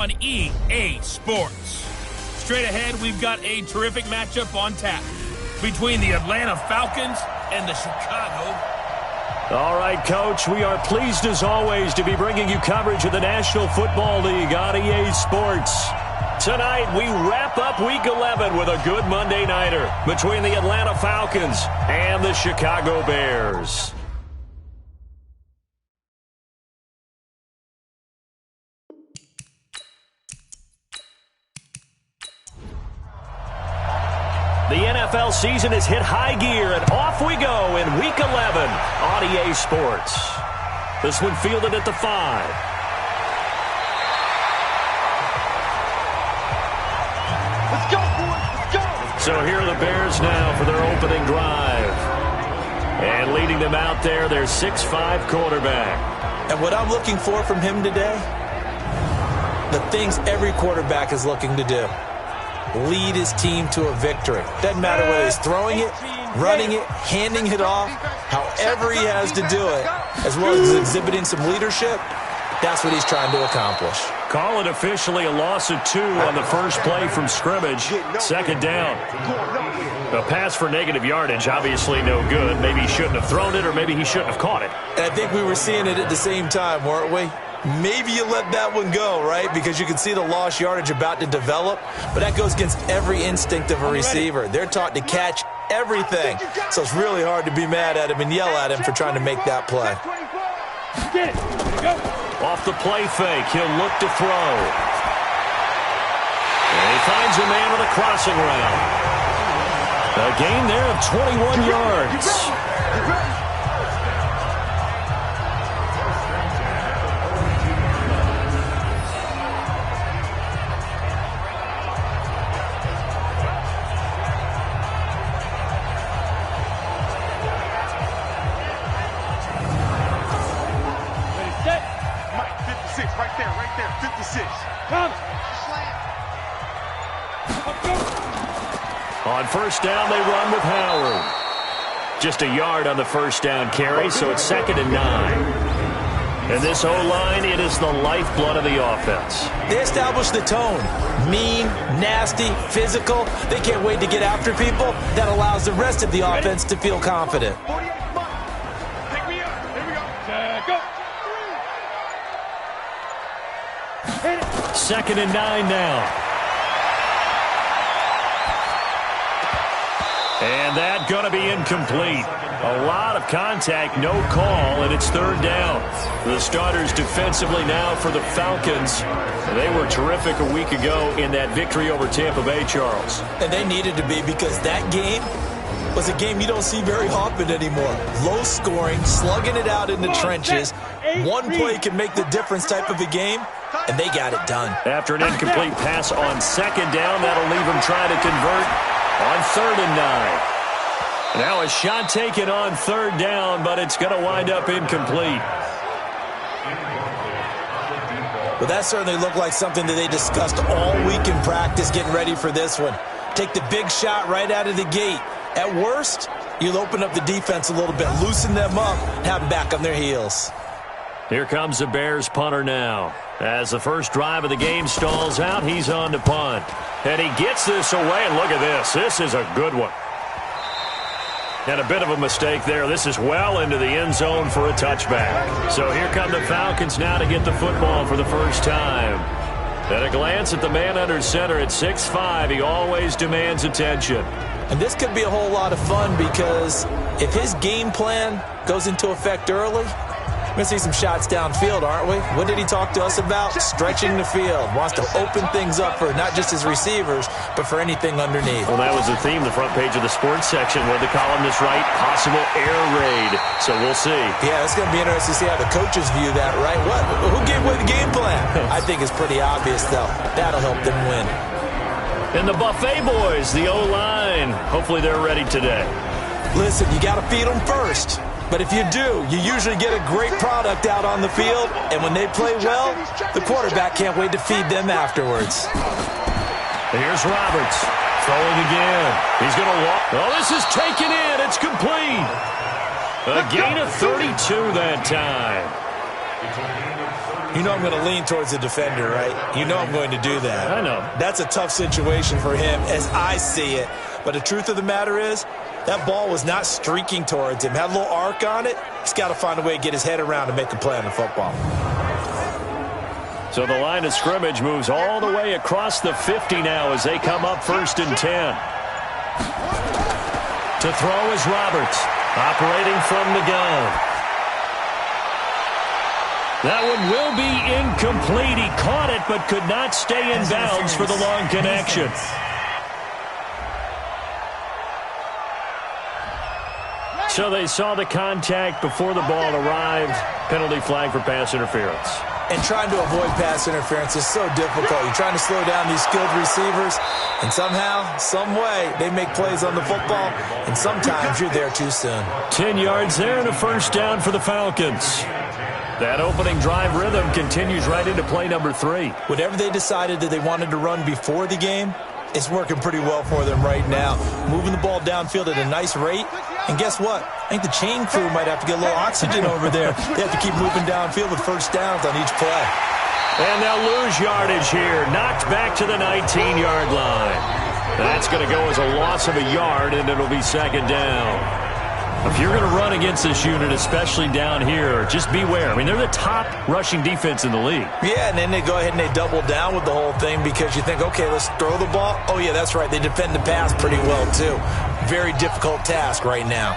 On EA Sports. Straight ahead, we've got a terrific matchup on tap between the Atlanta Falcons and the Chicago. All right, Coach, we are pleased as always to be bringing you coverage of the National Football League on EA Sports. Tonight, we wrap up Week 11 with a good Monday nighter between the Atlanta Falcons and the Chicago Bears. The NFL season has hit high gear, and off we go in Week 11 on EA Sports. This one fielded at the 5. Let's go, boys. Let's go. So here are the Bears now for their opening drive. And leading them out there, their 6'5" quarterback. And what I'm looking for from him today, the things every quarterback is looking to do. Lead his team to a victory. Doesn't matter whether he's throwing it, running it, handing it off, however he has to do it, as well as exhibiting some leadership, that's what he's trying to accomplish. Call it officially a loss of 2 on the first play from scrimmage. Second down. A pass for negative yardage, obviously no good. Maybe he shouldn't have thrown it, or maybe he shouldn't have caught it. And I think we were seeing it at the same time, weren't we? Maybe you let that one go, right? Because you can see the lost yardage about to develop. But that goes against every instinct of a receiver. They're taught to catch everything. So it's really hard to be mad at him and yell at him for trying to make that play. Off the play fake, he'll look to throw. And he finds a man with a crossing route. A gain there of 21 yards. On first down, they run with Howard. Just a yard on the first down carry, so it's 2nd and 9. And this O-line, it is the lifeblood of the offense. They establish the tone. Mean, nasty, physical. They can't wait to get after people. That allows the rest of the offense to feel confident. Second and 9 now. And that going to be incomplete. A lot of contact, no call, and it's 3rd down. The starters defensively now for the Falcons. They were terrific a week ago in that victory over Tampa Bay, Charles. And they needed to be, because that game was a game you don't see very often anymore. Low scoring, slugging it out in the trenches. One play can make the difference type of a game, and they got it done. After an incomplete pass on 2nd down, that'll leave them trying to convert on 3rd and 9. Now a shot taken on 3rd down, but it's going to wind up incomplete. Well, that certainly looked like something that they discussed all week in practice getting ready for this one. Take the big shot right out of the gate. At worst, you'll open up the defense a little bit, loosen them up, and have them back on their heels. Here comes the Bears punter now. As the first drive of the game stalls out, he's on to punt. And he gets this away, and look at this. This is a good one. And a bit of a mistake there. This is well into the end zone for a touchback. So here come the Falcons now to get the football for the first time. At a glance at the man under center at 6'5", he always demands attention. And this could be a whole lot of fun, because if his game plan goes into effect early, we're going to see some shots downfield, aren't we? What did he talk to us about? Stretching the field. Wants to open things up for not just his receivers, but for anything underneath. Well, that was the theme, the front page of the sports section, where the columnists write possible air raid. So we'll see. Yeah, it's going to be interesting to see how the coaches view that, right? What? Who gave away the game plan? I think it's pretty obvious, though. That'll help them win. And the Buffet boys, the O-line. Hopefully they're ready today. Listen, you got to feed them first. But if you do, you usually get a great product out on the field, and when they play well, the quarterback can't wait to feed them afterwards. Here's Roberts, throwing again. He's going to walk. Oh, this is taken in. It's complete. A gain of 32 that time. You know I'm going to lean towards the defender, right? You know I'm going to do that. I know. That's a tough situation for him as I see it. But the truth of the matter is, that ball was not streaking towards him. Had a little arc on it. He's got to find a way to get his head around and make a play on the football. So the line of scrimmage moves all the way across the 50 now as they come up 1st and 10. To throw is Roberts, operating from the gun. That one will be incomplete. He caught it but could not stay in bounds for the long connection. So they saw the contact before the ball arrived. Penalty flag for pass interference. And trying to avoid pass interference is so difficult. You're trying to slow down these skilled receivers, and somehow, some way, they make plays on the football, and sometimes you're there too soon. 10 yards there and a first down for the Falcons. That opening drive rhythm continues right into play number 3. Whatever they decided that they wanted to run before the game, it's working pretty well for them right now. Moving the ball downfield at a nice rate. And guess what? I think the chain crew might have to get a little oxygen over there. They have to keep moving downfield with first downs on each play. And they'll lose yardage here. Knocked back to the 19-yard line. That's going to go as a loss of a yard, and it'll be 2nd down. If you're going to run against this unit, especially down here, just beware. I mean, they're the top rushing defense in the league. Yeah, and then they go ahead and they double down with the whole thing because you think, okay, let's throw the ball. Oh, yeah, that's right. They defend the pass pretty well, too. Very difficult task right now.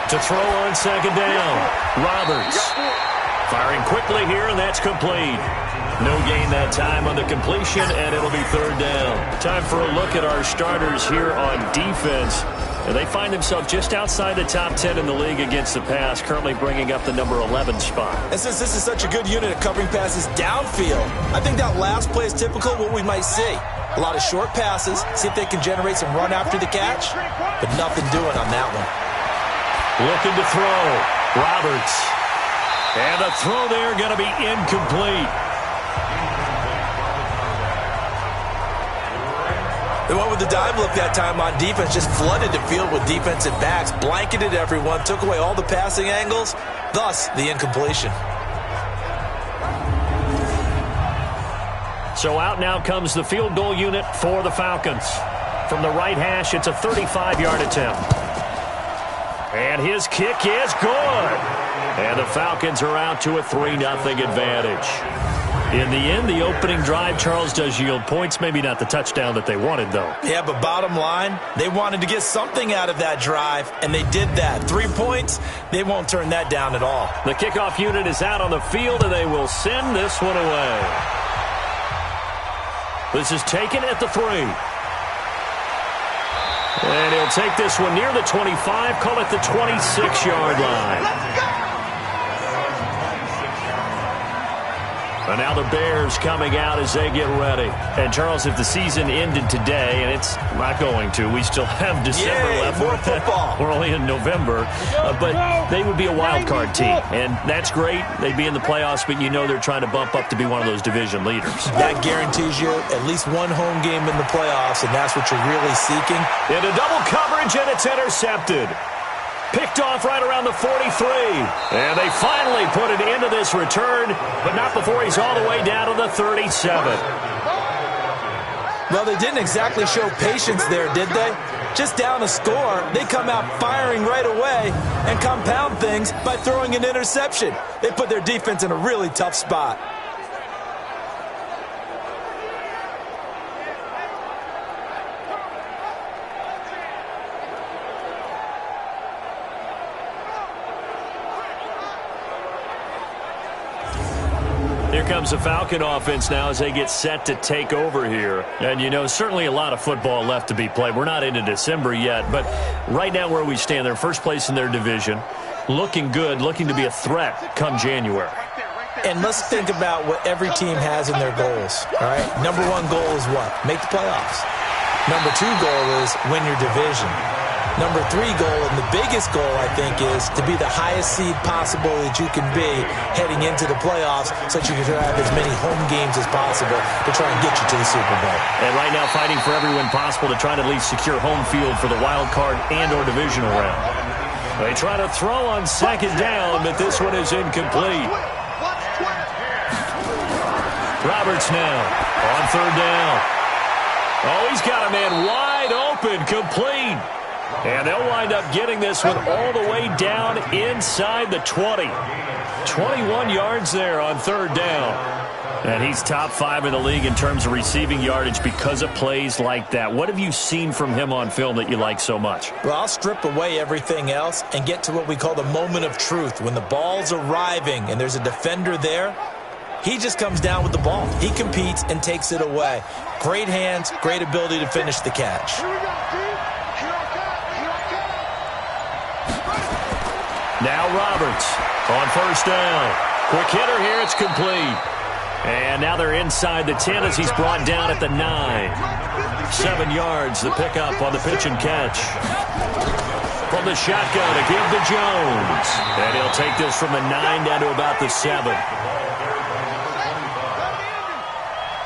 To throw on 2nd down, Roberts. Firing quickly here, and that's complete. No gain that time on the completion, and it'll be 3rd down. Time for a look at our starters here on defense. And they find themselves just outside the top 10 in the league against the pass, currently bringing up the number 11 spot. And since this is such a good unit at covering passes downfield, I think that last play is typical of what we might see. A lot of short passes, see if they can generate some run after the catch, but nothing doing on that one. Looking to throw, Roberts. And the throw there going to be incomplete. They went with the dime look that time on defense, just flooded the field with defensive backs, blanketed everyone, took away all the passing angles, thus the incompletion. So out now comes the field goal unit for the Falcons. From the right hash, it's a 35-yard attempt. And his kick is good. And the Falcons are out to a 3-0 advantage. In the end, the opening drive, Charles, does yield points. Maybe not the touchdown that they wanted, though. Yeah, but bottom line, they wanted to get something out of that drive, and they did that. 3 points, they won't turn that down at all. The kickoff unit is out on the field, and they will send this one away. This is taken at the 3. And he'll take this one near the 25, call it the 26-yard line. Let's go! And now the Bears coming out as they get ready. And, Charles, if the season ended today, and it's not going to, we still have December left. More football. We're only in November. But they would be a wild card team. And that's great. They'd be in the playoffs, but you know they're trying to bump up to be one of those division leaders. That guarantees you at least one home game in the playoffs, and that's what you're really seeking. Into double coverage, and it's intercepted. Picked off right around the 43. And they finally put it into this return, but not before he's all the way down to the 37. Well, they didn't exactly show patience there, did they? Just down a score, they come out firing right away and compound things by throwing an interception. They put their defense in a really tough spot. Here comes the Falcon offense now as they get set to take over here. And, you know, certainly a lot of football left to be played. We're not into December yet, but right now where we stand, they're first place in their division. Looking good, looking to be a threat come January. And let's think about what every team has in their goals, all right? Number 1 goal is what? Make the playoffs. Number 2 goal is win your division. Number 3 goal, and the biggest goal, I think, is to be the highest seed possible that you can be heading into the playoffs so that you can have as many home games as possible to try and get you to the Super Bowl. And right now fighting for every win possible to try to at least secure home field for the wild card and or divisional round. They try to throw on second down, but this one is incomplete. Roberts now on third down. Oh, he's got a man wide open, complete. And they'll wind up getting this one all the way down inside the 20. 21 yards there on third down. And he's top 5 in the league in terms of receiving yardage because of plays like that. What have you seen from him on film that you like so much? Well, I'll strip away everything else and get to what we call the moment of truth. When the ball's arriving and there's a defender there, he just comes down with the ball. He competes and takes it away. Great hands, great ability to finish the catch. Now Roberts on first down. Quick hitter here, it's complete. And now they're inside the 10 as he's brought down at the 9. 7 yards, the pickup on the pitch and catch. From the shotgun to give to Jones. And he'll take this from the 9 down to about the 7.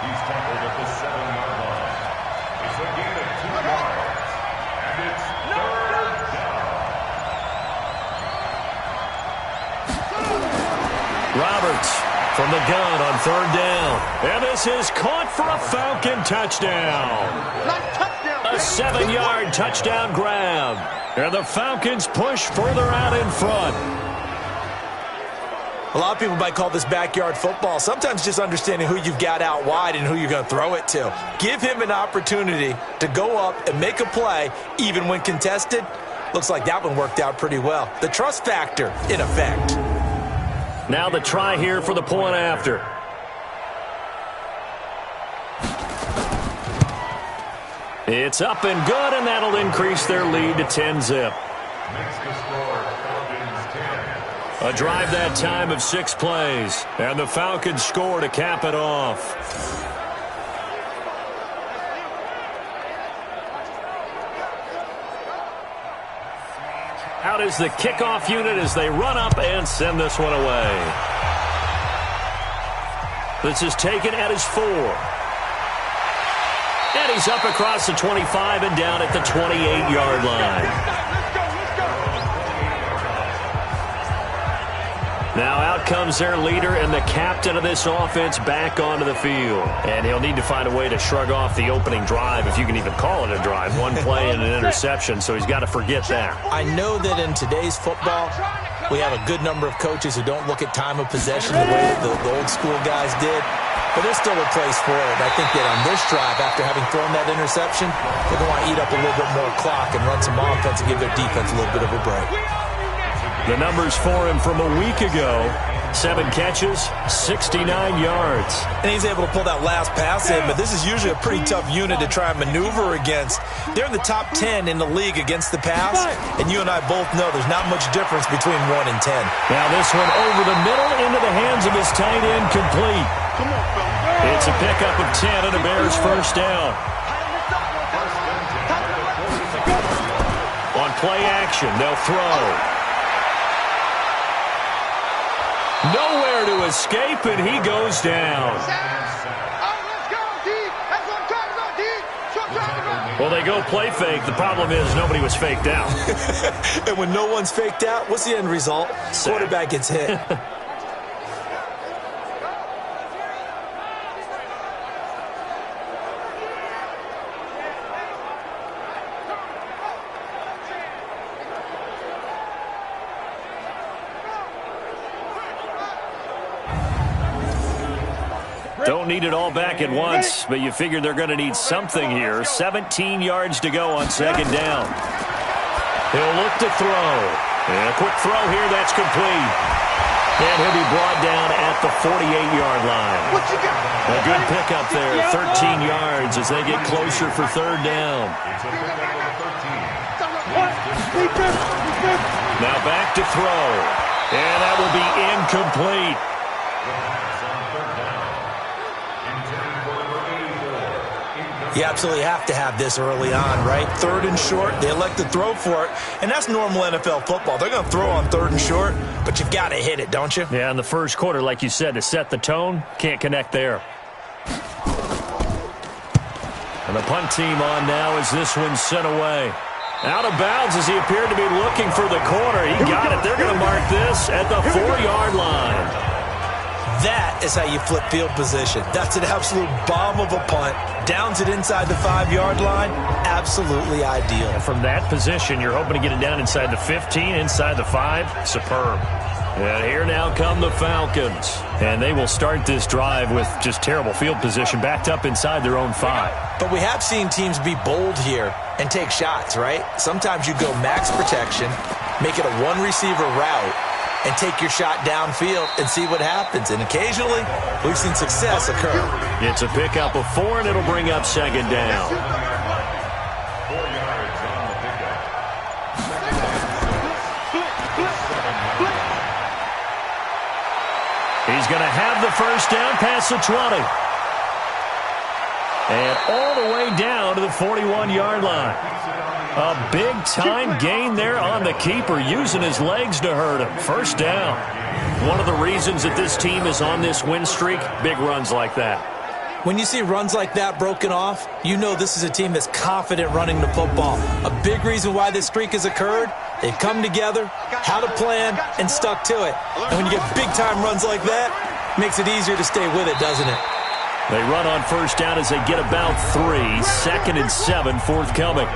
He's tackled at the 7-yard line. It's a gain of 2 yards. And it's third down. Roberts from the gun on third down. And this is caught for a Falcon touchdown. A 7-yard touchdown grab. And the Falcons push further out in front. A lot of people might call this backyard football. Sometimes just understanding who you've got out wide and who you're going to throw it to. Give him an opportunity to go up and make a play, even when contested. Looks like that one worked out pretty well. The trust factor in effect. Now the try here for the point after. It's up and good, and that'll increase their lead to 10-zip. Makes the score Falcons 10. A drive that time of 6 plays, and the Falcons score to cap it off. Out is the kickoff unit as they run up and send this one away. This is taken at his 4. And he's up across the 25 and down at the 28-yard line. Now out comes their leader and the captain of this offense back onto the field. And he'll need to find a way to shrug off the opening drive, if you can even call it a drive. 1 play and an interception, so he's got to forget that. I know that in today's football, we have a good number of coaches who don't look at time of possession the way that the old school guys did. But there's still a place for it. I think that on this drive, after having thrown that interception, they're going to want to eat up a little bit more clock and run some offense and give their defense a little bit of a break. The numbers for him from a week ago: 7 catches, 69 yards. And he's able to pull that last pass in, but this is usually a pretty tough unit to try and maneuver against. They're in the top 10 in the league against the pass, and you and I both know there's not much difference between 1 and 10. Now this one over the middle into the hands of his tight end, complete. It's a pickup of 10 and the Bears first down. On play action, they'll throw. Nowhere to escape, and he goes down. Well, they go play fake. The problem is nobody was faked out. And when no one's faked out, what's the end result? Quarterback gets hit. Don't need it all back at once, but you figure they're going to need something here. 17 yards to go on second down. He'll look to throw. And a quick throw here, that's complete. And he'll be brought down at the 48-yard line. A good pickup there, 13 yards as they get closer for third down. Now back to throw. And that will be incomplete. You absolutely have to have this early on, right? 3rd and short, they elect to throw for it, and that's normal NFL football. They're going to throw on 3rd and short, but you've got to hit it, don't you? Yeah, in the first quarter, like you said, to set the tone, can't connect there. And the punt team on now as this one's sent away. Out of bounds as he appeared to be looking for the corner. He got it. They're going to mark this at the 4-yard line. That is how you flip field position. That's an absolute bomb of a punt. Downs it inside the 5-yard line. Absolutely ideal. And from that position, you're hoping to get it down inside the 15, inside the 5. Superb. And here now come the Falcons. And they will start this drive with just terrible field position, backed up inside their own 5. But we have seen teams be bold here and take shots, right? Sometimes you go max protection, make it a one-receiver route, and take your shot downfield and see what happens. And occasionally, we've seen success occur. It's a pickup of 4, and it'll bring up second down. 4 yards on the pickup. He's going to have the first down past the 20. And all the way down to the 41-yard line. A big-time gain there on the keeper, using his legs to hurt him. First down. One of the reasons that this team is on this win streak, big runs like that. When you see runs like that broken off, you know this is a team that's confident running the football. A big reason why this streak has occurred, they've come together, had a plan, and stuck to it. And when you get big-time runs like that, it makes it easier to stay with it, doesn't it? They run on first down as they get about 3. Second and 7, forthcoming.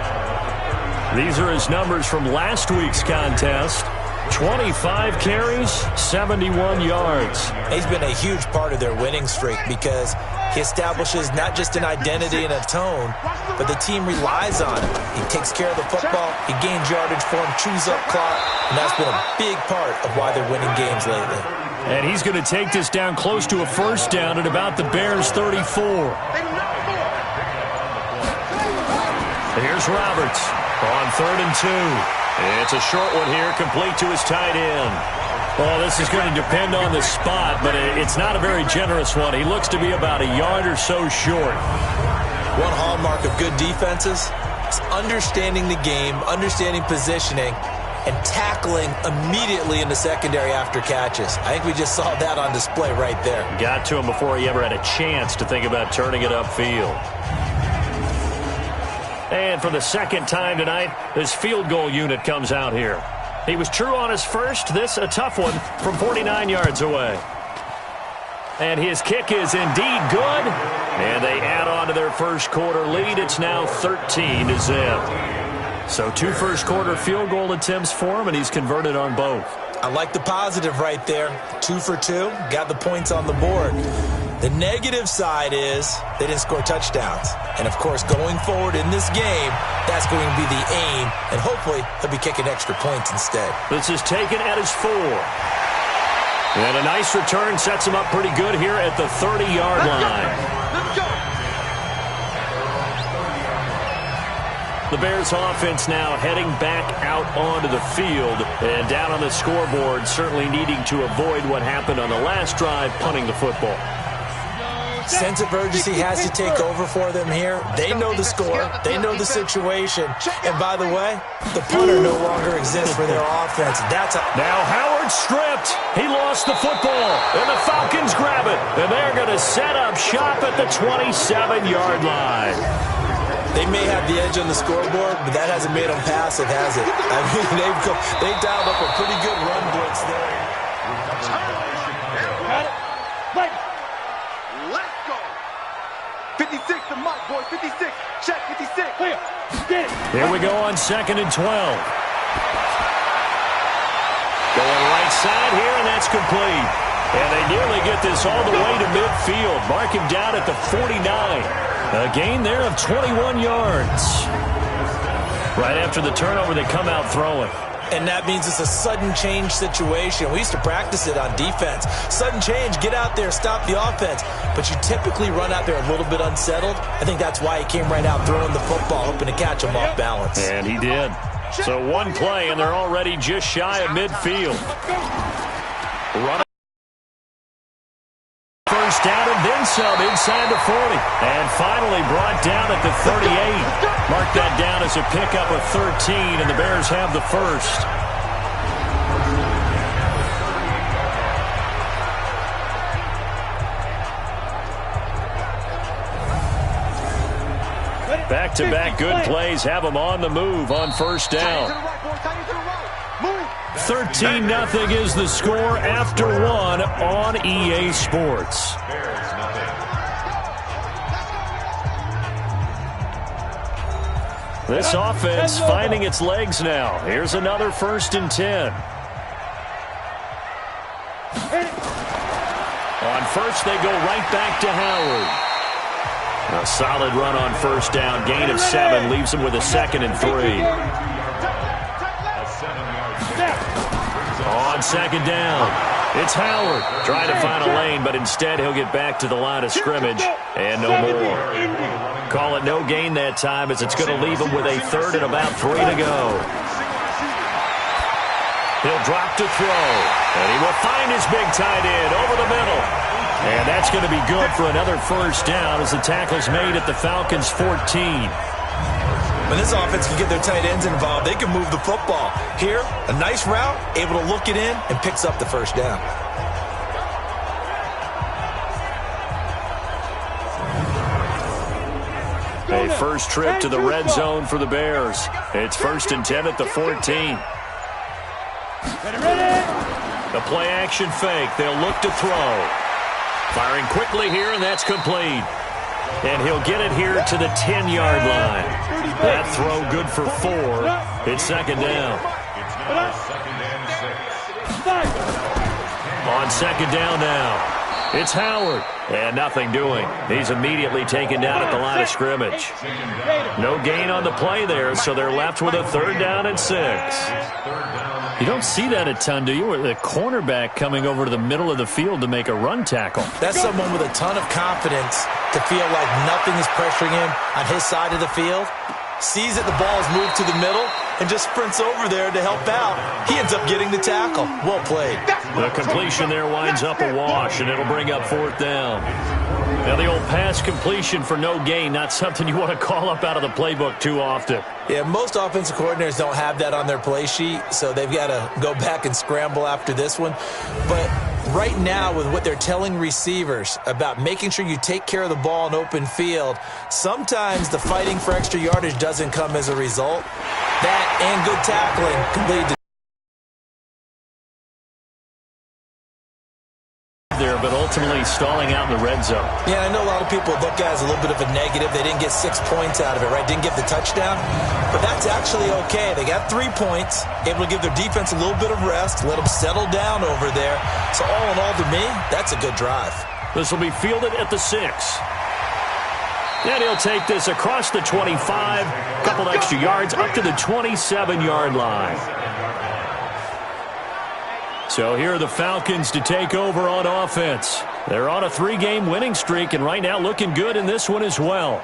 These are his numbers from last week's contest. 25 carries, 71 yards. He's been a huge part of their winning streak because he establishes not just an identity and a tone, but the team relies on him. He takes care of the football, he gains yardage for him, chews up clock, and that's been a big part of why they're winning games lately. And he's going to take this down close to a first down at about the Bears' 34. Here's Roberts on 3rd and 2. It's a short one here, complete to his tight end. Well, this is going to depend on the spot, but it's not a very generous one. He looks to be about a yard or so short. One hallmark of good defenses is understanding the game, understanding positioning, and tackling immediately in the secondary after catches. I think we just saw that on display right there. Got to him before he ever had a chance to think about turning it upfield. And for the second time tonight, this field goal unit comes out here. He was true on his first. This a tough one from 49 yards away. And his kick is indeed good. And they add on to their first quarter lead. It's now 13-0. So 2 first-quarter field goal attempts for him, and he's converted on both. I like the positive right there. 2 for 2, got the points on the board. The negative side is they didn't score touchdowns. And, of course, going forward in this game, that's going to be the aim, and hopefully he'll be kicking extra points instead. This is taken at his 4. And a nice return sets him up pretty good here at the 30-yard line. Let's go. The Bears offense now heading back out onto the field, and down on the scoreboard, certainly needing to avoid what happened on the last drive, punting the football. Sense of urgency has to take over for them here. They know the score. They know the situation. And by the way, the punter no longer exists for their offense. Now Howard stripped. He lost the football, and the Falcons grab it. And they're going to set up shop at the 27-yard line. They may have the edge on the scoreboard, but that hasn't made them passive, has it? I mean, they've dialed up a pretty good run blitz there. Let's go. 56 to Mike, boys. 56. Check 56. Clear. Get it. Here we go on 2nd and 12. Going right side here, and that's complete. And they nearly get this all the way to midfield. Mark him down at the 49. A gain there of 21 yards. Right after the turnover, they come out throwing. And that means it's a sudden change situation. We used to practice it on defense. Sudden change, get out there, stop the offense. But you typically run out there a little bit unsettled. I think that's why he came right out throwing the football, hoping to catch him off balance. And he did. So one play, and they're already just shy of midfield. Run first down and then some inside the 40. And finally brought down at the 38. Mark that down as a pickup of 13, and the Bears have the first. Back-to-back good plays have them on the move on first down. 13-0 is the score after one on EA Sports. This offense finding its legs now. Here's another 1st and 10. On first, they go right back to Howard. A solid run on first down. Gain of 7 leaves him with a 2nd and 3. On 2nd down, it's Howard trying to find a lane, but instead he'll get back to the line of scrimmage and no more. Call it no gain that time, as it's going to leave him with a 3rd and about 3 to go. He'll drop to throw, and he will find his big tight end over the middle. And that's going to be good for another first down as the tackle's made at the Falcons' 14. When this offense can get their tight ends involved, they can move the football. Here, a nice route, able to look it in, and picks up the first down. A first trip to the red zone for the Bears. It's 1st and 10 at the 14. The play action fake. They'll look to throw. Firing quickly here, and that's complete. And he'll get it here to the 10-yard line. That throw good for 4. It's 2nd down. It's now 2nd and 6. On 2nd down now, it's Howard. And nothing doing. He's immediately taken down at the line of scrimmage. No gain on the play there, so they're left with a 3rd down and 6. You don't see that a ton, do you? With a cornerback coming over to the middle of the field to make a run tackle. That's someone with a ton of confidence to feel like nothing is pressuring him on his side of the field. Sees that the ball is moved to the middle and just sprints over there to help out. He ends up getting the tackle. Well played. The completion there winds up a wash, and it'll bring up 4th down. Now, the old pass completion for no gain, not something you want to call up out of the playbook too often. Yeah, most offensive coordinators don't have that on their play sheet, so they've got to go back and scramble after this one. But right now, with what they're telling receivers about making sure you take care of the ball in open field, sometimes the fighting for extra yardage doesn't come as a result. That and good tackling can lead to there, but ultimately stalling out in the red zone. Yeah, I know a lot of people look at it as a little bit of a negative. They didn't get 6 points out of it, right? Didn't get the touchdown. But that's actually okay. They got 3 points, able to give their defense a little bit of rest, let them settle down over there. So all in all, to me, that's a good drive. This will be fielded at the 6. And he'll take this across the 25, a couple extra yards up to the 27-yard line. So here are the Falcons to take over on offense. They're on a 3-game winning streak, and right now looking good in this one as well.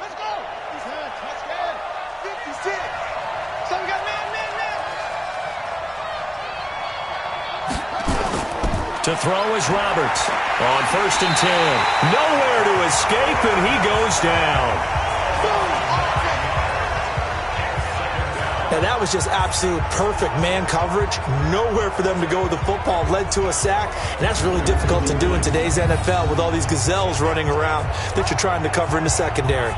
Let's go. Let's go. 56. So we got man. To throw is Roberts. On 1st and 10. Nowhere to escape, and he goes down. Now, that was just absolute perfect man coverage. Nowhere for them to go with the football. Led to a sack, and that's really difficult to do in today's NFL with all these gazelles running around that you're trying to cover in the secondary.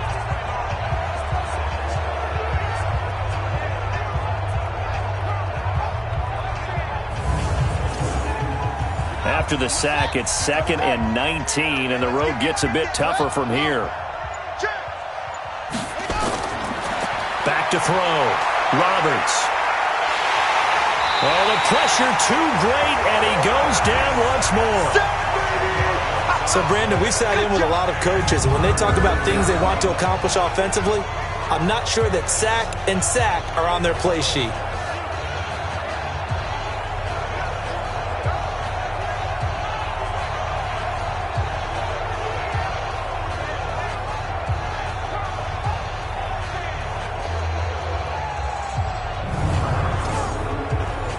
After the sack, it's 2nd and 19, and the road gets a bit tougher from here. Back to throw. Roberts. Oh, the pressure too great, and he goes down once more. So, Brandon, we sat in with a lot of coaches, and when they talk about things they want to accomplish offensively, I'm not sure that sack and sack are on their play sheet.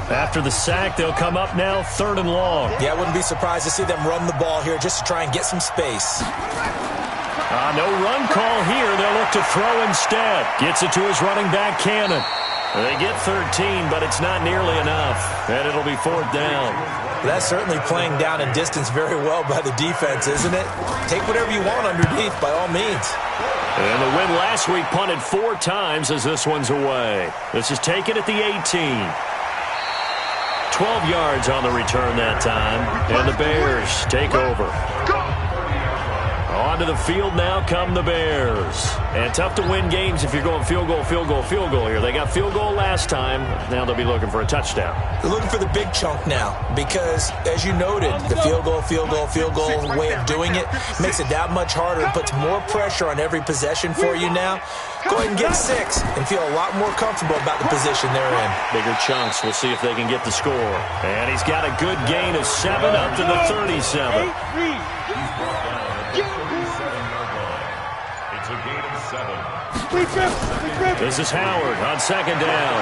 After the sack, they'll come up now 3rd and long. Yeah, I wouldn't be surprised to see them run the ball here just to try and get some space. No run call here. They'll look to throw instead. Gets it to his running back, Cannon. They get 13, but it's not nearly enough. And it'll be 4th down. That's certainly playing down and distance very well by the defense, isn't it? Take whatever you want underneath, by all means. And the win last week punted 4 times as this one's away. This is taken at the 18. 12 yards on the return that time. And the Bears take over. Onto the field now come the Bears. And tough to win games if you're going field goal, field goal, field goal here. They got field goal last time. Now they'll be looking for a touchdown. They're looking for the big chunk now because, as you noted, the field goal way of doing it makes it that much harder and puts more pressure on every possession for you now. Go ahead and get 6 and feel a lot more comfortable about the position they're in. Bigger chunks. We'll see if they can get the score. And he's got a good gain of 7 up to the 37. It's a gain of 7. This is Howard on second down.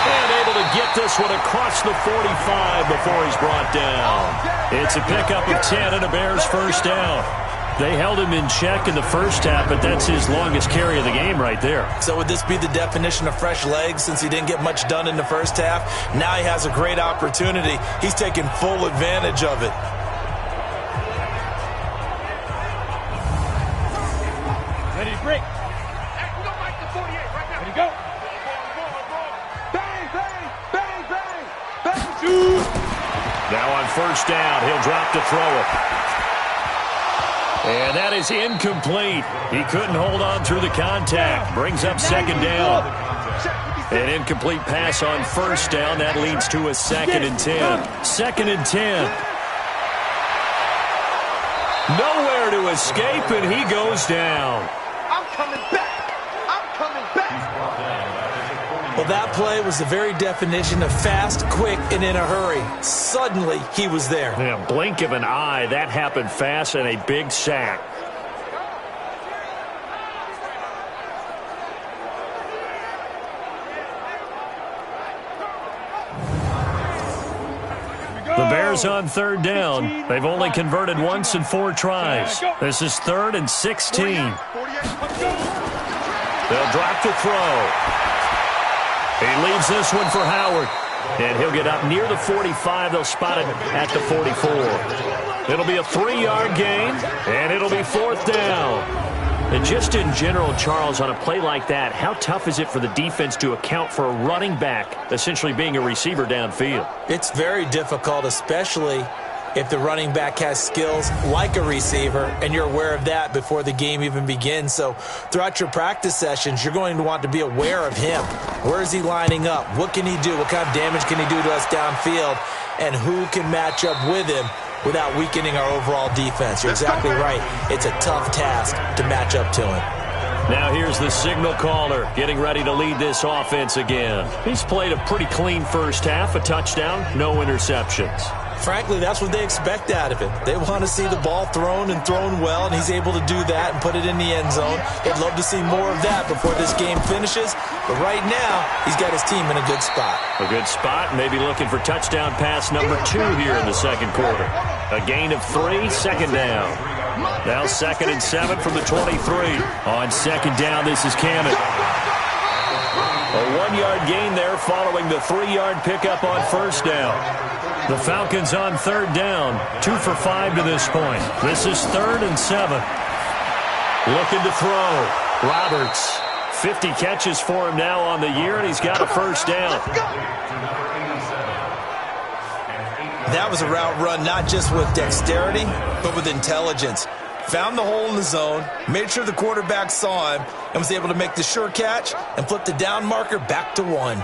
And able to get this one across the 45 before he's brought down. It's a pickup of 10 and a Bears first down. They held him in check in the first half, but that's his longest carry of the game right there. So would this be the definition of fresh legs since he didn't get much done in the first half? Now he has a great opportunity. He's taking full advantage of it. Ready to break. We don't like the 48 right now. Ready to go. Bang, bang, bang, bang, bang, shoot. Now on first down, he'll drop to throw it. And that is incomplete. He couldn't hold on through the contact. Brings up second down. An incomplete pass on first down. That leads to a 2nd and 10. 2nd and 10. Nowhere to escape, and he goes down. I'm coming back. I'm coming back. Well, that play was the very definition of fast, quick, and in a hurry. Suddenly, he was there. In a blink of an eye, that happened fast and a big sack. The Bears on third down. They've only converted once in 4 tries. This is 3rd and 16. They'll drop to throw. He leaves this one for Howard. And he'll get up near the 45. They'll spot it at the 44. It'll be a 3-yard gain, and it'll be 4th down. And just in general, Charles, on a play like that, how tough is it for the defense to account for a running back essentially being a receiver downfield? It's very difficult, especially if the running back has skills like a receiver, and you're aware of that before the game even begins. So throughout your practice sessions, you're going to want to be aware of him. Where is he lining up? What can he do? What kind of damage can he do to us downfield? And who can match up with him without weakening our overall defense? You're exactly right. It's a tough task to match up to him. Now here's the signal caller getting ready to lead this offense again. He's played a pretty clean first half, a touchdown, no interceptions. Frankly, that's what they expect out of him. They want to see the ball thrown and thrown well, and he's able to do that and put it in the end zone. They'd love to see more of that before this game finishes. But right now, he's got his team in a good spot. A good spot, maybe looking for touchdown pass number 2 here in the second quarter. A gain of 3, second down. Now 2nd and 7 from the 23. On second down, this is Cannon. A 1-yard gain there following the 3-yard pickup on first down. The Falcons on third down, 2 for 5 to this point. This is 3rd and 7. Looking to throw. Roberts, 50 catches for him now on the year, and he's got a first down. That was a route run not just with dexterity, but with intelligence. Found the hole in the zone, made sure the quarterback saw him, and was able to make the sure catch and flip the down marker back to 1.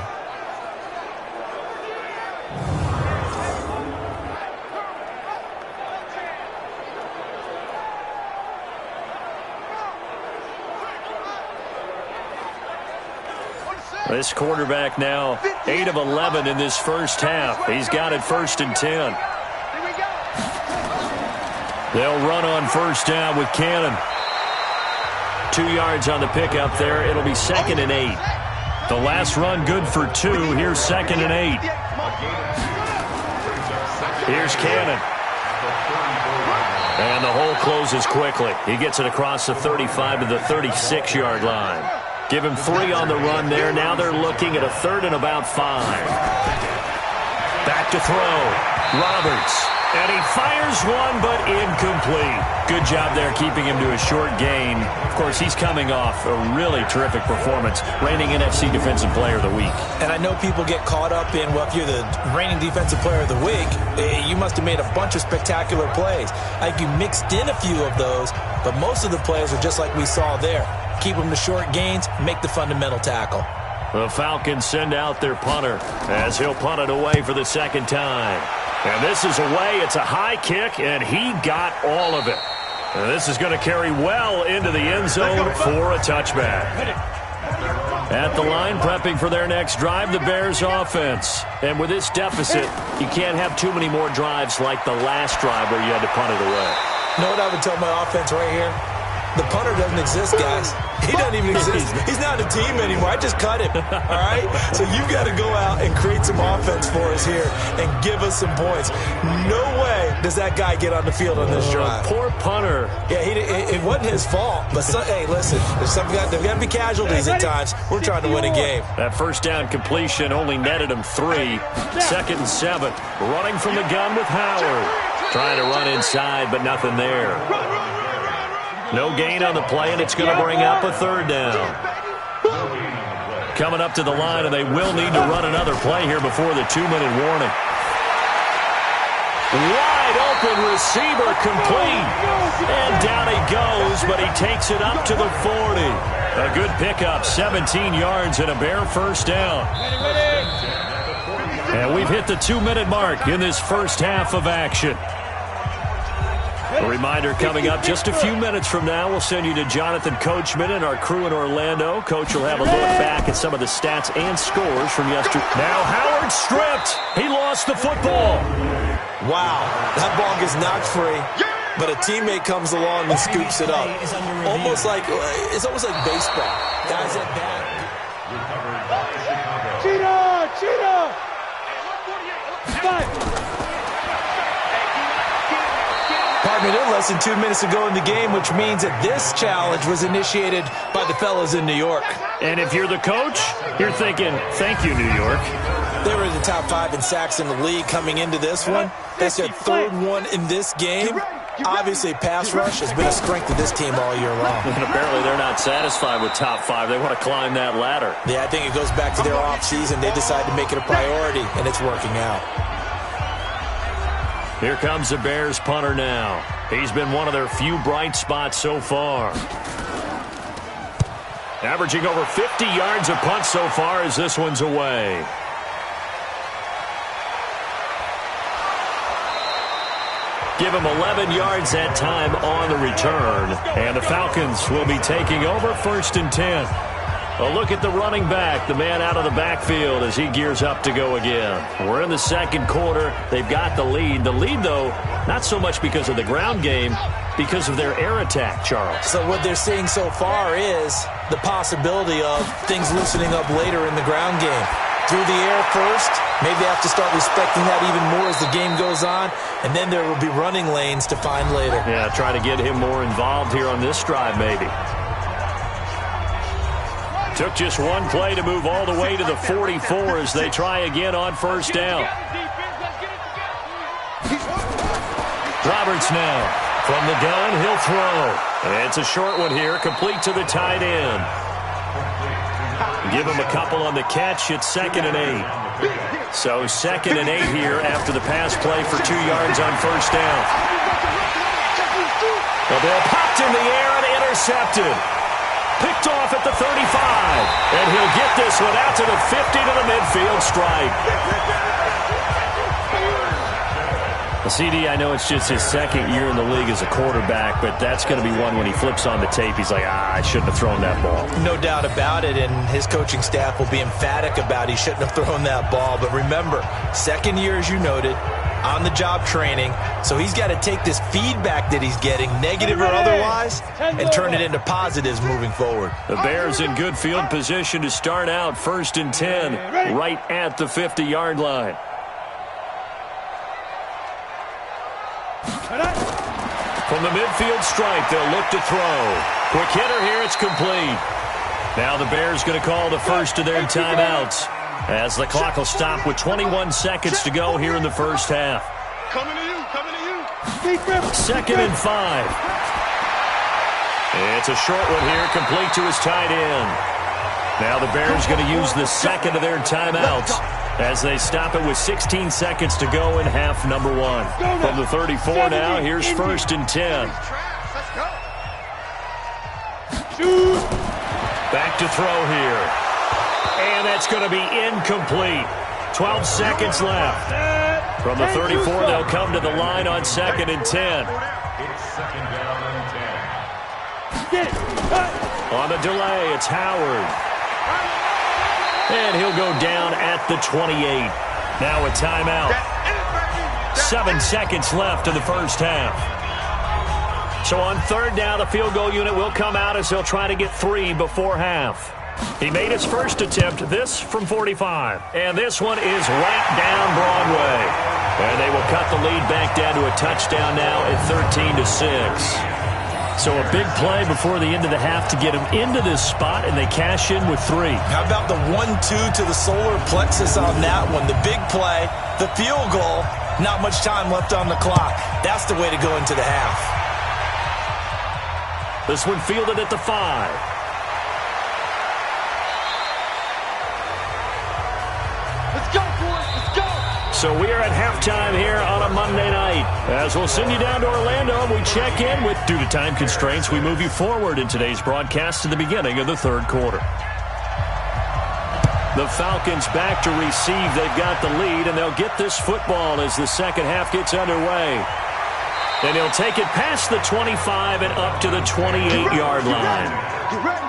This quarterback now 8 of 11 in this first half. He's got it 1st and 10. They'll run on first down with Cannon. 2 yards on the pickup there. It'll be 2nd and 8. The last run good for 2. Here's 2nd and 8. Here's Cannon. And the hole closes quickly. He gets it across the 35 to the 36-yard line. Give him 3 on the run there. Now they're looking at a 3rd and about 5. Back look to throw. Roberts. And he fires one, but incomplete. Good job there keeping him to a short gain. Of course, he's coming off a really terrific performance, reigning NFC Defensive Player of the Week. And I know people get caught up in, well, if you're the reigning Defensive Player of the Week, you must have made a bunch of spectacular plays. I think you mixed in a few of those, but most of the plays are just like we saw there. Keep them to short gains, make the fundamental tackle. The Falcons send out their punter as he'll punt it away for the second time. And this is away. It's a high kick, and he got all of it. And this is going to carry well into the end zone for a touchback. At the line, prepping for their next drive, the Bears offense. And with this deficit, you can't have too many more drives like the last drive where you had to punt it away. You know what I would tell my offense right here? The punter doesn't exist, guys. He doesn't even exist. He's not a team anymore. I just cut him, all right? So you've got to go out and create some offense for us here and give us some points. No way does that guy get on the field on this drive. Poor punter. Yeah, it wasn't his fault. But, hey, listen, there's got to be casualties at times. We're trying to win a game. That first down completion only netted him 3. 2nd and 7. Running from the gun with Howard. Trying to run inside, but nothing there. No gain on the play, and it's going to bring up a 3rd down. Coming up to the line, and they will need to run another play here before the 2-minute warning. Wide open receiver complete. And down he goes, but he takes it up to the 40. A good pickup, 17 yards and a Bear first down. And we've hit the 2-minute mark in this first half of action. A reminder coming up just a few minutes from now, we'll send you to Jonathan Coachman and our crew in Orlando. Coach will have a look back at some of the stats and scores from yesterday. Now Howard stripped. He lost the football. Wow, that ball gets knocked free, but a teammate comes along and scoops it up. It's almost like baseball. Guys at bat. Cheetah! Pardon me, they're less than 2 minutes to go in the game, which means that this challenge was initiated by the fellas in New York. And if you're the coach, you're thinking, thank you, New York. They were in the top 5 in sacks in the league coming into this one. That's their 3rd one in this game. Obviously, pass rush has been a strength of this team all year long. And apparently they're not satisfied with top 5. They want to climb that ladder. Yeah, I think it goes back to their offseason. They decided to make it a priority, and it's working out. Here comes the Bears punter now. He's been one of their few bright spots so far. Averaging over 50 yards a punt so far as this one's away. Give him 11 yards that time on the return. And the Falcons will be taking over 1st and 10. A look at the running back, the man out of the backfield as he gears up to go again. We're in the 2nd quarter. They've got the lead. The lead, though, not so much because of the ground game, because of their air attack, Charles. So what they're seeing so far is the possibility of things loosening up later in the ground game. Through the air first, maybe they have to start respecting that even more as the game goes on, and then there will be running lanes to find later. Yeah, try to get him more involved here on this drive, maybe. Took just one play to move all the way to the 44 as they try again on 1st down. Roberts now. From the gun, he'll throw. And it's a short one here, complete to the tight end. Give him a couple on the catch. It's 2nd and 8. So 2nd and 8 here after the pass play for 2 yards on 1st down. The ball popped in the air and intercepted. Picked off at the 35. And he'll get this one out to the 50 to the midfield stripe. CD, I know it's just his 2nd year in the league as a quarterback, but that's going to be one when he flips on the tape, he's like, I shouldn't have thrown that ball. No doubt about it, and his coaching staff will be emphatic about he shouldn't have thrown that ball. But remember, 2nd year, as you noted, on-the-job training, so he's got to take this feedback that he's getting, negative or otherwise, and turn it into positives moving forward. The Bears in good field position to start out 1st and 10, right at the 50-yard line. From the midfield stripe, they'll look to throw. Quick hitter here, it's complete. Now the Bears going to call the first of their timeouts. as the clock will stop with 21 seconds to go here in the first half. Coming to you, coming to you. 2nd and 5. It's a short one here, complete to his tight end. Now the Bears going to use the second of their timeouts as they stop it with 16 seconds to go in half number 1. From the 34 now, here's 1st and 10. Back to throw here. And that's going to be incomplete. 12 seconds left. From the 34, they'll come to the line on 2nd and 10. It's 2nd down and 10. On the delay, it's Howard. And he'll go down at the 28. Now a timeout. 7 seconds left in the first half. So on 3rd down, the field goal unit will come out as they'll try to get 3 before half. He made his first attempt, this from 45. And this one is right down Broadway. And they will cut the lead back down to a touchdown now at 13-6. So a big play before the end of the half to get him into this spot, and they cash in with 3. How about the 1-2 to the solar plexus on that one? The big play, the field goal, not much time left on the clock. That's the way to go into the half. This one fielded at the 5. Let's go, boys. Let's go. So we are at halftime here on a Monday night. As we'll send you down to Orlando, we check in with, due to time constraints, we move you forward in today's broadcast to the beginning of the 3rd quarter. The Falcons back to receive. They've got the lead, and they'll get this football as the second half gets underway. And he'll take it past the 25 and up to the 28-yard line. Get ready.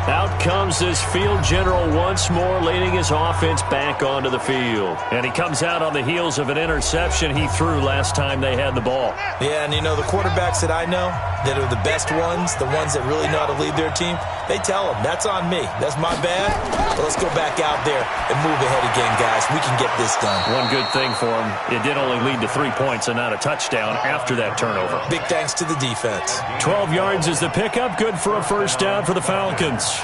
Out comes this field general once more, leading his offense back onto the field. And he comes out on the heels of an interception he threw last time they had the ball. Yeah, and you know, the quarterbacks that I know that are the best ones, the ones that really know how to lead their team, they tell them, that's on me. That's my bad. But let's go back out there and move ahead again, guys. We can get this done. One good thing for him, it did only lead to 3 points and not a touchdown after that turnover. Big thanks to the defense. 12 yards is the pickup, good for a first down for the Falcons.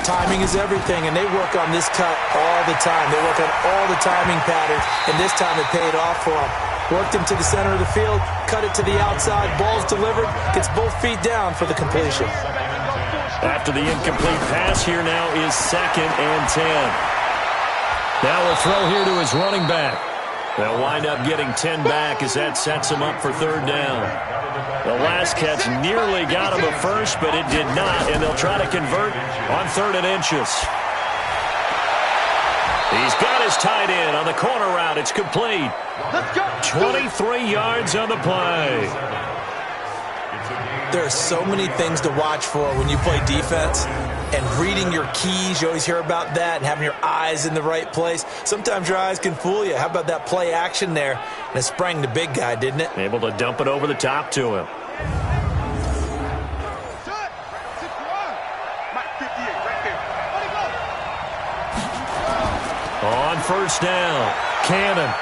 Timing is everything, and they work on this cut all the time. They work on all the timing patterns, and this time it paid off for them. Worked him to the center of the field, cut it to the outside, ball's delivered, gets both feet down for the completion. After the incomplete pass, here now is 2nd and 10. Now we'll throw here to his running back. They'll wind up getting 10 back as that sets him up for 3rd down. The last catch nearly got him a first, but it did not, and they'll try to convert on 3rd and inches. He's got his tight end on the corner route. It's complete. Let's go. 23 yards on the play. There are so many things to watch for when you play defense, and reading your keys, you always hear about that, and having your eyes in the right place. Sometimes your eyes can fool you. How about that play action there? And it sprang the big guy, didn't it? Able to dump it over the top to him. On 1st down, Cannon.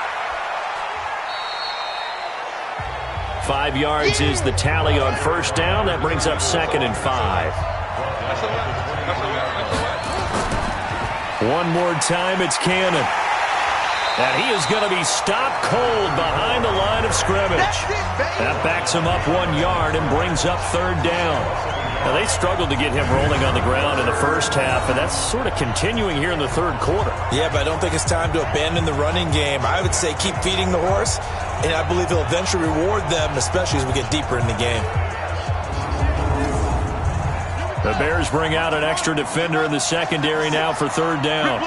5 yards is the tally on 1st down. That brings up 2nd and 5. One more time, it's Cannon. And he is going to be stopped cold behind the line of scrimmage. That backs him up 1 yard and brings up 3rd down. Now, they struggled to get him rolling on the ground in the first half, and that's sort of continuing here in the 3rd quarter. Yeah, but I don't think it's time to abandon the running game. I would say keep feeding the horse, and I believe he'll eventually reward them, especially as we get deeper in the game. The Bears bring out an extra defender in the secondary now for 3rd down.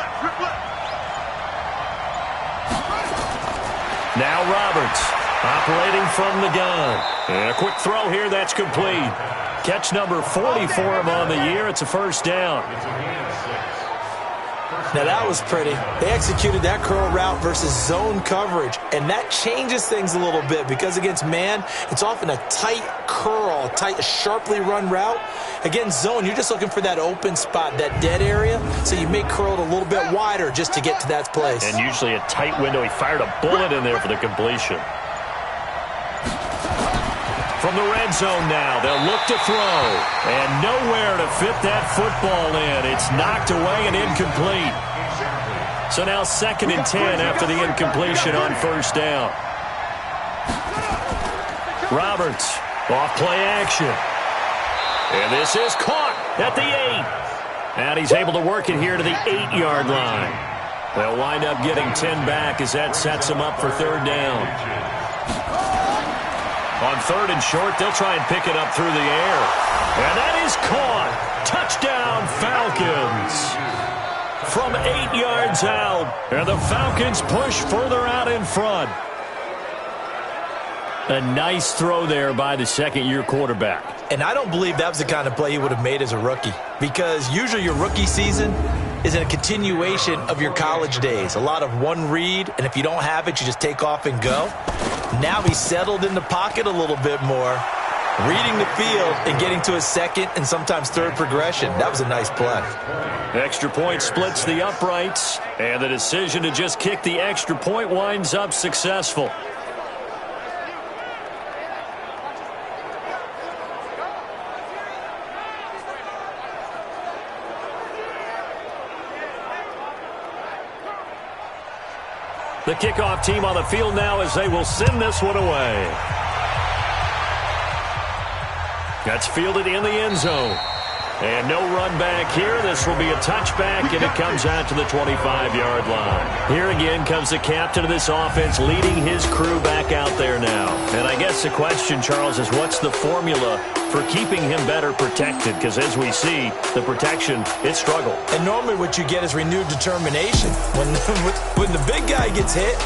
Now Roberts operating from the gun. And a quick throw here, that's complete. Catch number 40 for him on the year. It's a 1st down. Now that was pretty. They executed that curl route versus zone coverage, and that changes things a little bit because against man, it's often a tight curl, tight, sharply run route. Against zone, you're just looking for that open spot, that dead area, so you may curl it a little bit wider just to get to that place. And usually a tight window. He fired a bullet in there for the completion. from the red zone now. They'll look to throw. And nowhere to fit that football in. It's knocked away and incomplete. So now 2nd and 10 after the incompletion on first down. Roberts, off play action. And this is caught at the 8. And he's able to work it here to the 8-yard line. They'll wind up getting 10 back as that sets them up for 3rd down. On 3rd and short, they'll try and pick it up through the air. And that is caught. Touchdown, Falcons. From 8 yards out. And the Falcons push further out in front. A nice throw there by the second-year quarterback. And I don't believe that was the kind of play he would have made as a rookie, because usually your rookie season is a continuation of your college days. A lot of one read, and if you don't have it, you just take off and go. Now he's settled in the pocket a little bit more, reading the field and getting to his 2nd and sometimes 3rd progression. That was a nice play. Extra point splits the uprights, and the decision to just kick the extra point winds up successful. The kickoff team on the field now as they will send this one away. That's fielded in the end zone. And no run back here. This will be a touchback, and it comes out to the 25-yard line. Here again comes the captain of this offense leading his crew back out there now. And I guess the question, Charles, is what's the formula for keeping him better protected? Because as we see, the protection, it struggled. And normally what you get is renewed determination. When the big guy gets hit,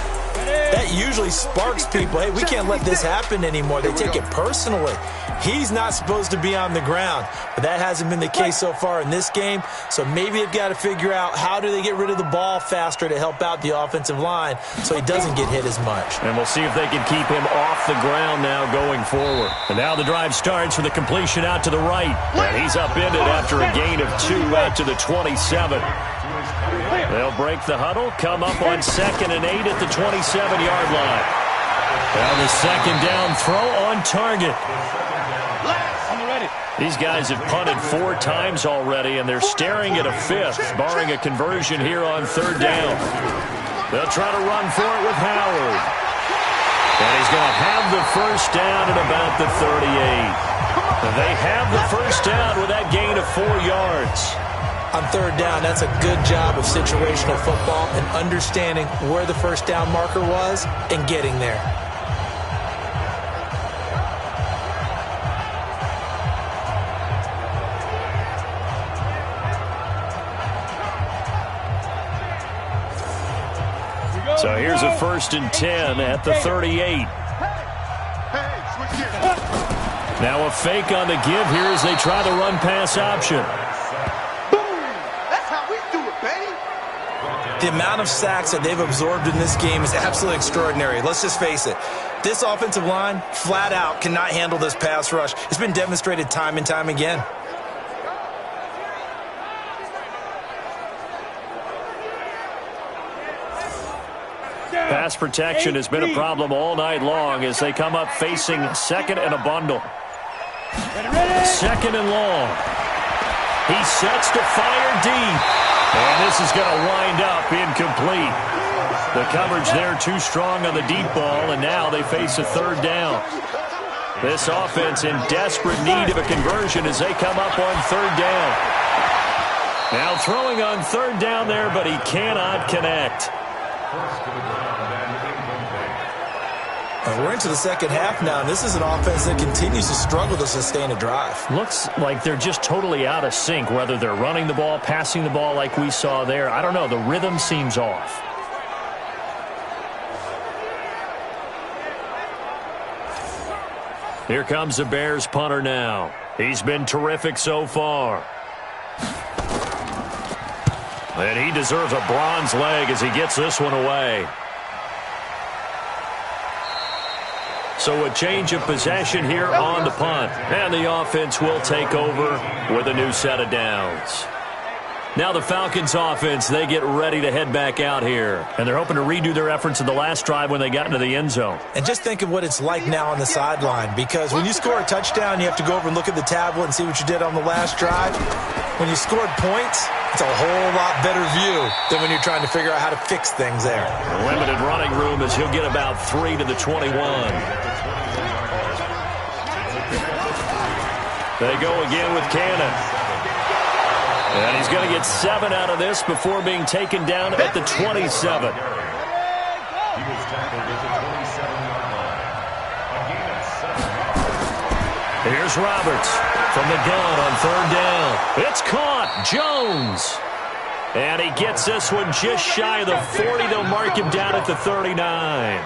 that usually sparks people. Hey, we can't let this happen anymore. They take it personally. He's not supposed to be on the ground, but that hasn't been the case so far in this game. So maybe they've got to figure out how do they get rid of the ball faster to help out the offensive line so he doesn't get hit as much. And we'll see if they can keep him off the ground now going forward. And now the drive starts with a completion out to the right. And he's upended after a gain of 2 out to the 27. They'll break the huddle, come up on 2nd and 8 at the 27-yard line. Now the 2nd down throw on target. These guys have punted 4 times already, and they're staring at a 5th, barring a conversion here on 3rd down. They'll try to run for it with Howard. And he's going to have the first down at about the 38. They have the first down with that gain of 4 yards. On 3rd down, that's a good job of situational football and understanding where the first down marker was and getting there. So here's a 1st and 10 at the 38. Now a fake on the give here as they try the run-pass option. The amount of sacks that they've absorbed in this game is absolutely extraordinary. Let's just face it. This offensive line, flat out, cannot handle this pass rush. It's been demonstrated time and time again. Pass protection has been a problem all night long as they come up facing 2nd and a bundle. 2nd and long. He sets to fire deep. And this is going to wind up incomplete. The coverage there too strong on the deep ball, and now they face a 3rd down. This offense in desperate need of a conversion as they come up on 3rd down. Now throwing on 3rd down there, but he cannot connect. We're into the 2nd half now, and this is an offense that continues to struggle to sustain a drive. Looks like they're just totally out of sync, whether they're running the ball, passing the ball like we saw there. I don't know. The rhythm seems off. Here comes the Bears punter now. He's been terrific so far. And he deserves a bronze leg as he gets this one away. So a change of possession here on the punt. And the offense will take over with a new set of downs. Now the Falcons offense, they get ready to head back out here. And they're hoping to redo their efforts in the last drive when they got into the end zone. And just think of what it's like now on the sideline, because when you score a touchdown, you have to go over and look at the tablet and see what you did on the last drive. When you scored points, it's a whole lot better view than when you're trying to figure out how to fix things there. Limited running room as he'll get about 3 to the 21. They go again with Cannon. And he's going to get 7 out of this before being taken down at the 27. He was tackled at the 27-yard line. A gain of 7 yards. Here's Roberts from the gun on 3rd down. It's caught. Jones. And he gets this one just shy of the 40. They'll mark him down at the 39.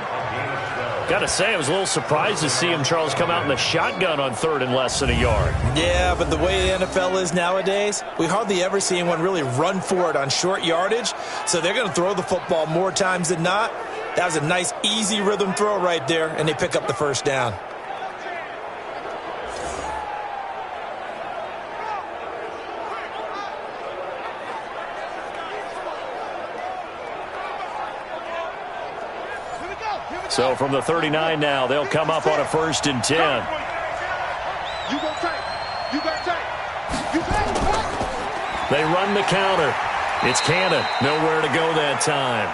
Got to say, I was a little surprised to see him, Charles, come out in the shotgun on 3rd and less than a yard. Yeah, but the way the NFL is nowadays, we hardly ever see anyone really run for it on short yardage. So they're going to throw the football more times than not. That was a nice, easy rhythm throw right there, and they pick up the 1st down. So from the 39 now, they'll come up on a 1st and 10. They run the counter. It's Cannon. Nowhere to go that time.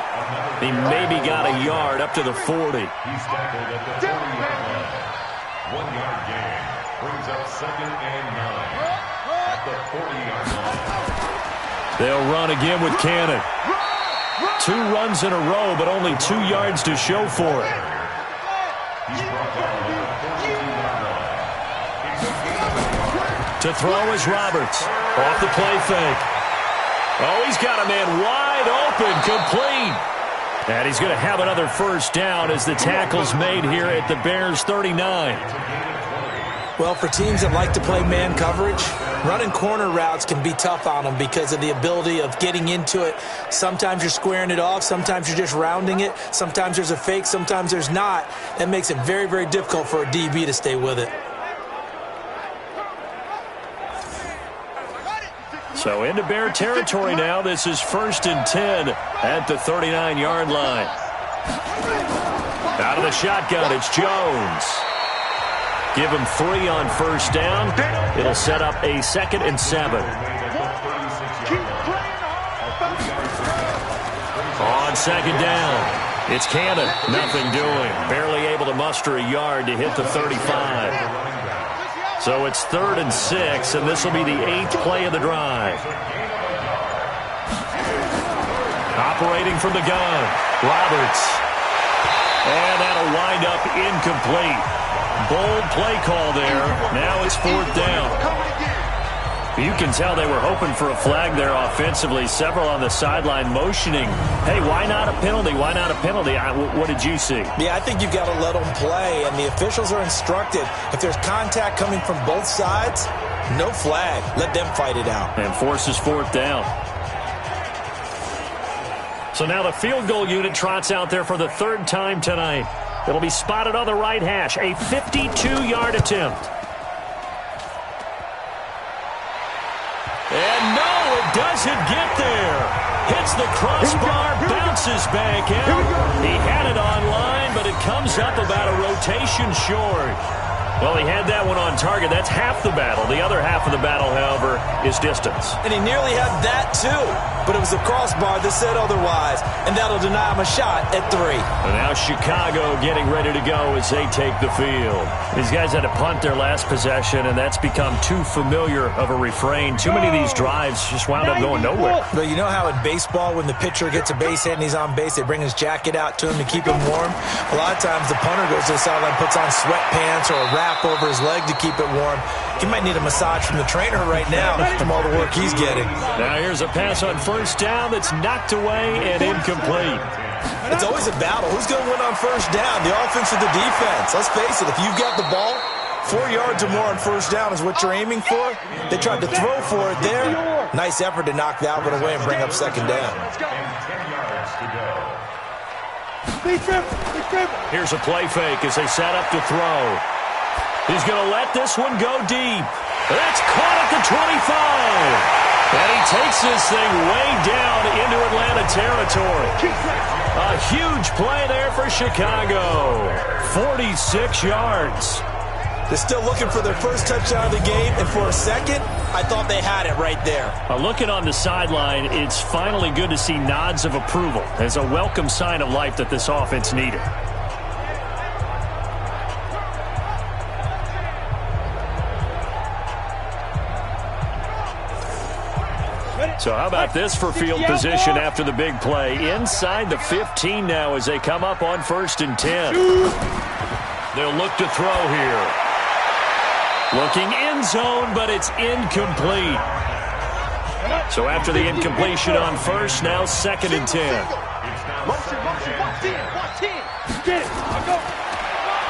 He maybe got a yard up to the 40. He's tackled at the 40-yard line. 1-yard gain brings up 2nd and 9 at the 40-yard line. They'll run again with Cannon. 2 runs in a row, but only 2 yards to show for it. He's brought down at the 42-yard line. It's a gain of 1 yard. To throw is Roberts. Off the play fake. Oh, he's got a man wide open, complete. And he's going to have another 1st down as the tackle's made here at the Bears' 39. Well, for teams that like to play man coverage, running corner routes can be tough on them because of the ability of getting into it. Sometimes you're squaring it off. Sometimes you're just rounding it. Sometimes there's a fake. Sometimes there's not. That makes it very, very difficult for a DB to stay with it. So into Bear territory now. This is 1st and 10 at the 39-yard line. Out of the shotgun, it's Jones. Give him 3 on 1st down. It'll set up a 2nd and 7. On 2nd down, it's Cannon. Nothing doing. Barely able to muster a yard to hit the 35. So it's 3rd and 6, and this will be the 8th play of the drive. Operating from the gun, Roberts. And that'll wind up incomplete. Bold play call there. Now it's 4th down. You can tell they were hoping for a flag there offensively. Several on the sideline motioning, hey, why not a penalty? Why not a penalty? What did you see? Yeah, I think you've got to let them play, and the officials are instructed. If there's contact coming from both sides, no flag. Let them fight it out. And forces 4th down. So now the field goal unit trots out there for the 3rd time tonight. It'll be spotted on the right hash. A 52-yard attempt. And no, it doesn't get there. Hits the crossbar, bounces back out. He had it online, but it comes up about a rotation short. Well, he had that one on target. That's half the battle. The other half of the battle, however, is distance. And he nearly had that, too. But it was the crossbar that said otherwise. And that'll deny him a shot at 3. And now Chicago getting ready to go as they take the field. These guys had to punt their last possession, and that's become too familiar of a refrain. Too many of these drives just wound up going nowhere. But you know how in baseball, when the pitcher gets a base hit and he's on base, they bring his jacket out to him to keep him warm? A lot of times the punter goes to the sideline, puts on sweatpants or a wrap over his leg to keep it warm. He might need a massage from the trainer right now from all the work he's getting. Now here's a pass on 1st down that's knocked away and incomplete. It's always a battle. Who's going to win on 1st down, the offense or the defense? Let's face it, if you've got the ball, 4 yards or more on 1st down is what you're aiming for. They tried to throw for it there. Nice effort to knock that one away and bring up 2nd down. And 10 yards to go. Here's a play fake as they set up to throw. He's going to let this one go deep. That's caught at the 25. And he takes this thing way down into Atlanta territory. A huge play there for Chicago. 46 yards. They're still looking for their first touchdown of the game, and for a second, I thought they had it right there. Looking on the sideline, it's finally good to see nods of approval as a welcome sign of life that this offense needed. So how about this for field position after the big play? Inside the 15 now as they come up on 1st and 10. They'll look to throw here. Looking end zone, but it's incomplete. So after the incompletion on 1st, now 2nd and 10.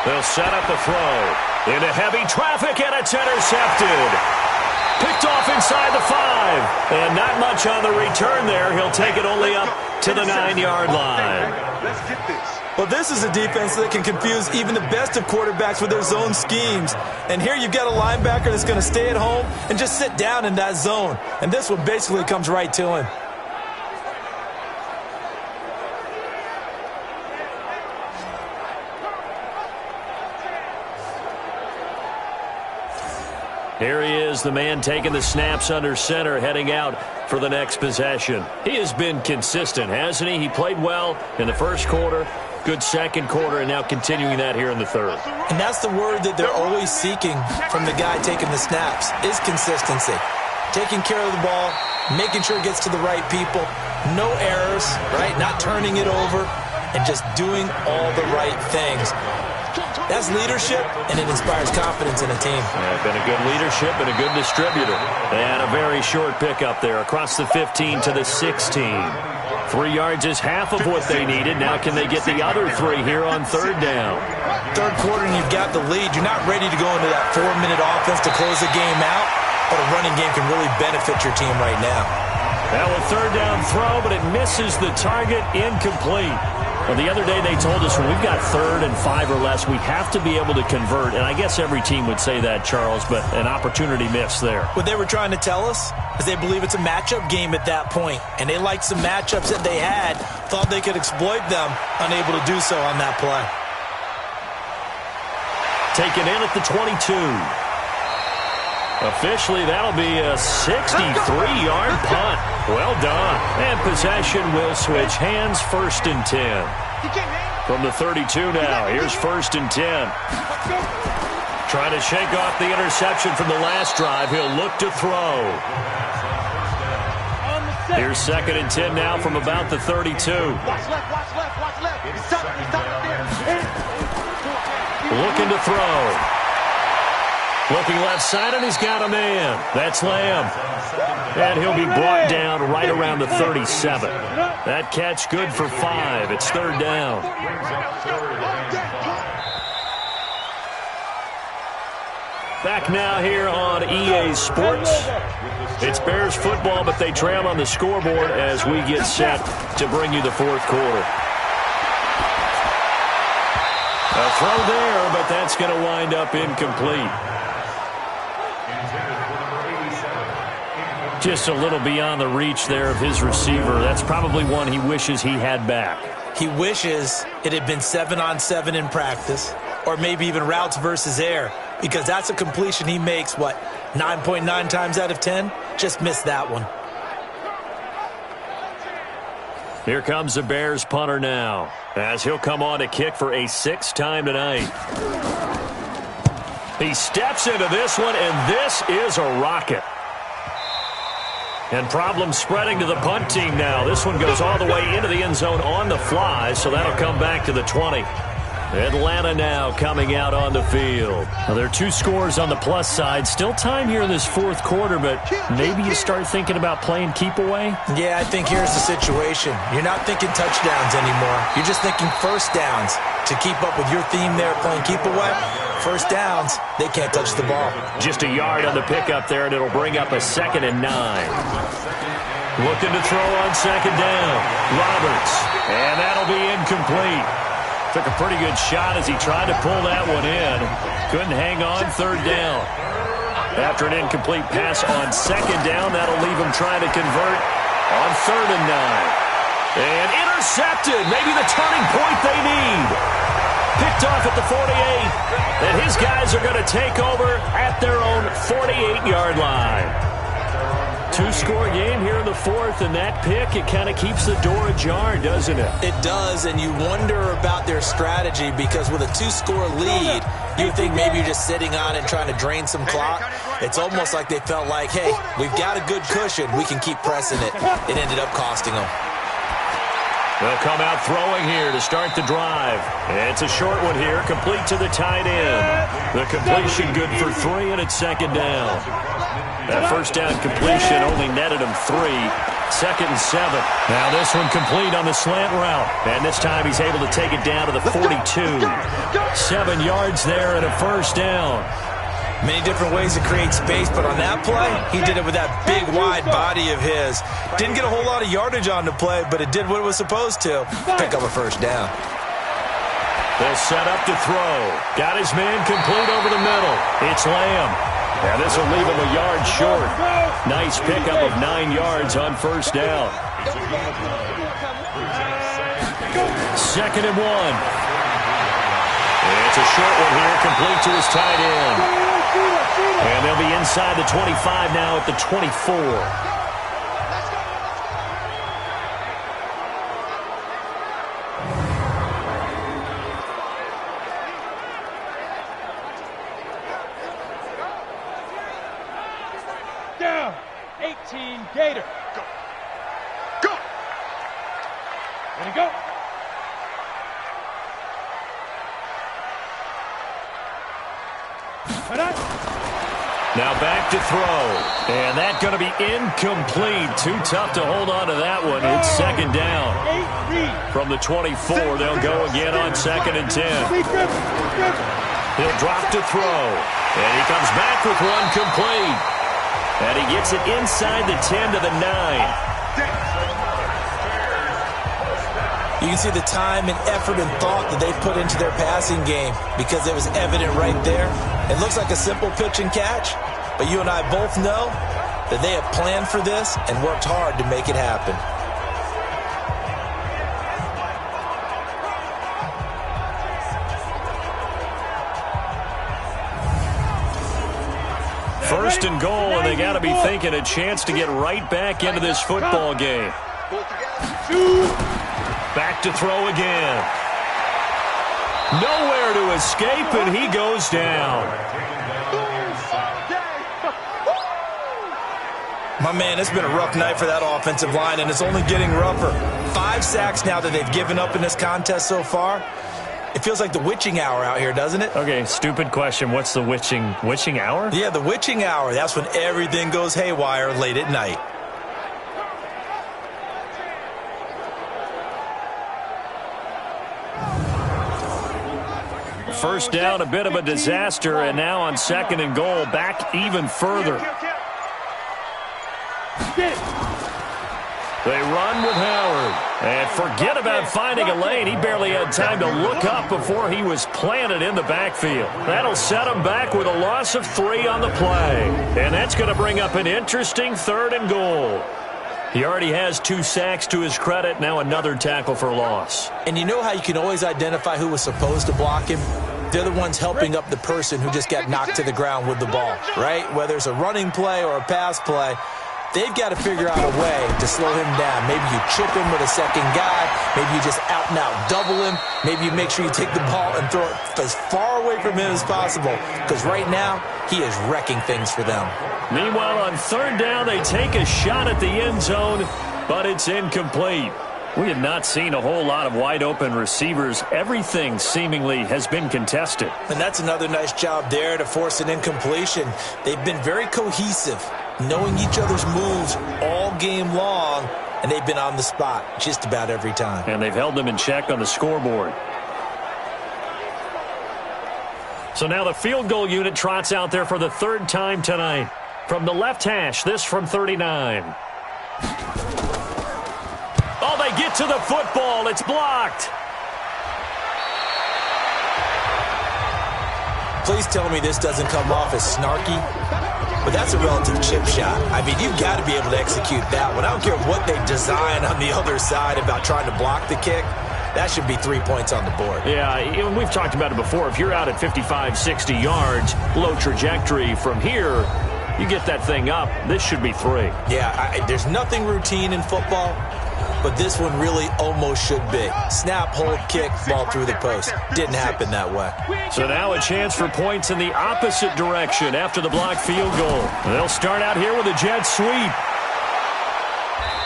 They'll set up the throw. Into heavy traffic, and it's intercepted. Picked off inside the 5. And not much on the return there. He'll take it only up to the 9-yard line. Let's get this. Well, this is a defense that can confuse even the best of quarterbacks with their zone schemes. And here you've got a linebacker that's going to stay at home and just sit down in that zone. And this one basically comes right to him. Here he is, the man taking the snaps under center, heading out for the next possession. He has been consistent, hasn't he? He played well in the first quarter, good second quarter, and now continuing that here in the third. And that's the word that they're always seeking from the guy taking the snaps, is consistency. Taking care of the ball, making sure it gets to the right people, no errors, right? Not turning it over, and just doing all the right things. That's leadership, and it inspires confidence in a team. Been a good leadership and a good distributor. And a very short pickup there across the 15 to the 16. 3 yards is half of what they needed. Now can they get the other 3 here on 3rd down? Third quarter and you've got the lead. You're not ready to go into that 4-minute offense to close the game out, but a running game can really benefit your team right now. Now a 3rd down throw, but it misses the target, incomplete. Well, the other day they told us when we've got 3rd and 5 or less, we have to be able to convert. And I guess every team would say that, Charles, but an opportunity missed there. What they were trying to tell us is they believe it's a matchup game at that point. And they liked some matchups that they had, thought they could exploit them, unable to do so on that play. Taken in at the 22. Officially, that'll be a 63-yard punt. Well done. And possession will switch hands, 1st and 10. From the 32 now, here's 1st and 10. Trying to shake off the interception from the last drive. He'll look to throw. Here's 2nd and 10 now from about the 32. Watch left, watch left, watch left. He's up there. Looking to throw. Looking left side, and he's got a man. That's Lamb. And he'll be brought down right around the 37. That catch good for 5. It's 3rd down. Back now here on EA Sports. It's Bears football, but they trail on the scoreboard as we get set to bring you the 4th quarter. A throw there, but that's going to wind up incomplete. Just a little beyond the reach there of his receiver. That's probably one he wishes he had back. He wishes it had been 7-on-7 in practice, or maybe even routes versus air, because that's a completion he makes, 9.9 times out of 10? Just missed that one. Here comes the Bears punter now, as he'll come on to kick for a 6th time tonight. He steps into this one, and this is a rocket. And problems spreading to the punt team now. This one goes all the way into the end zone on the fly, so that'll come back to the 20. Atlanta now coming out on the field. Now, there are 2 scores on the plus side. Still time here in this 4th quarter, but maybe you start thinking about playing keep away? Yeah, I think here's the situation. You're not thinking touchdowns anymore. You're just thinking first downs. To keep up with your theme there, playing keep away, first downs, they can't touch the ball. Just a yard on the pickup there, and it'll bring up a 2nd and 9. Looking to throw on 2nd down. Roberts, and that'll be incomplete. Took a pretty good shot as he tried to pull that one in. Couldn't hang on 3rd down. after an incomplete pass on second down. That'll leave them trying to convert on 3rd and 9. And intercepted. Maybe the turning point they need. Picked off at the 48. And his guys are going to take over at their own 48-yard line. 2-score game here in the 4th, and that pick, it kind of keeps the door ajar, doesn't it? It does, and you wonder about their strategy because with a 2-score lead, you think maybe you're just sitting on and trying to drain some clock. It's almost like they felt like, hey, we've got a good cushion. We can keep pressing it. It ended up costing them. They'll come out throwing here to start the drive. And it's a short one here, complete to the tight end. The completion good for 3, and it's 2nd down. That first down completion only netted him 3. 2nd and 7. Now this one complete on the slant route. And this time he's able to take it down to the 42. 7 yards there and a first down. Many different ways to create space, but on that play, he did it with that big, wide body of his. Didn't get a whole lot of yardage on the play, but it did what it was supposed to. Pick up a first down. They'll set up to throw. Got his man complete over the middle. It's Lamb. And this will leave him a yard short. Nice pickup of 9 yards on first down. 2nd and 1. It's a short one here, complete to his tight end. And they'll be inside the 25 now at the 24. Down, 18, Gator. Go. Go. Ready, go. Now back to throw. And that's going to be incomplete. Too tough to hold on to that one. It's 2nd down. From the 24, they'll go again on 2nd and 10. He'll drop to throw. And he comes back with one complete. And he gets it inside the 10 to the 9. You can see the time and effort and thought that they put into their passing game because it was evident right there. It looks like a simple pitch and catch, but you and I both know that they have planned for this and worked hard to make it happen. First and goal, and they got to be thinking a chance to get right back into this football game. Back to throw again. Nowhere to escape, and he goes down. My man, it's been a rough night for that offensive line, and it's only getting rougher. 5 sacks now that they've given up in this contest so far. It feels like the witching hour out here, doesn't it? Okay, stupid question. What's the witching hour? Yeah, the witching hour. That's when everything goes haywire late at night. First down, a bit of a disaster, and now on 2nd and goal, back even further. They run with Howard. And forget about finding a lane. He barely had time to look up before he was planted in the backfield. That'll set him back with a loss of 3 on the play. And that's going to bring up an interesting 3rd and goal. He already has 2 sacks to his credit. Now another tackle for loss. And you know how you can always identify who was supposed to block him? They're the ones helping up the person who just got knocked to the ground with the ball, right? Whether it's a running play or a pass play, they've got to figure out a way to slow him down. Maybe you chip him with a second guy. Maybe you just out and out double him. Maybe you make sure you take the ball and throw it as far away from him as possible. Because right now, he is wrecking things for them. Meanwhile, on 3rd down, they take a shot at the end zone, but it's incomplete. We have not seen a whole lot of wide-open receivers. Everything seemingly has been contested. And that's another nice job there to force an incompletion. They've been very cohesive, knowing each other's moves all game long, and they've been on the spot just about every time. And they've held them in check on the scoreboard. So now the field goal unit trots out there for the 3rd time tonight. From the left hash, this from 39. Oh, they get to the football. It's blocked. Please tell me this doesn't come off as snarky. but that's a relative chip shot. I mean, you've got to be able to execute that one. I don't care what they design on the other side about trying to block the kick. That should be 3 points on the board. Yeah, we've talked about it before. If you're out at 55, 60 yards, low trajectory from here, you get that thing up, this should be 3. Yeah, there's nothing routine in football, but this one really almost should be. Snap, hold, kick, ball through the post. Didn't happen that way. So now a chance for points in the opposite direction after the blocked field goal. They'll start out here with a jet sweep.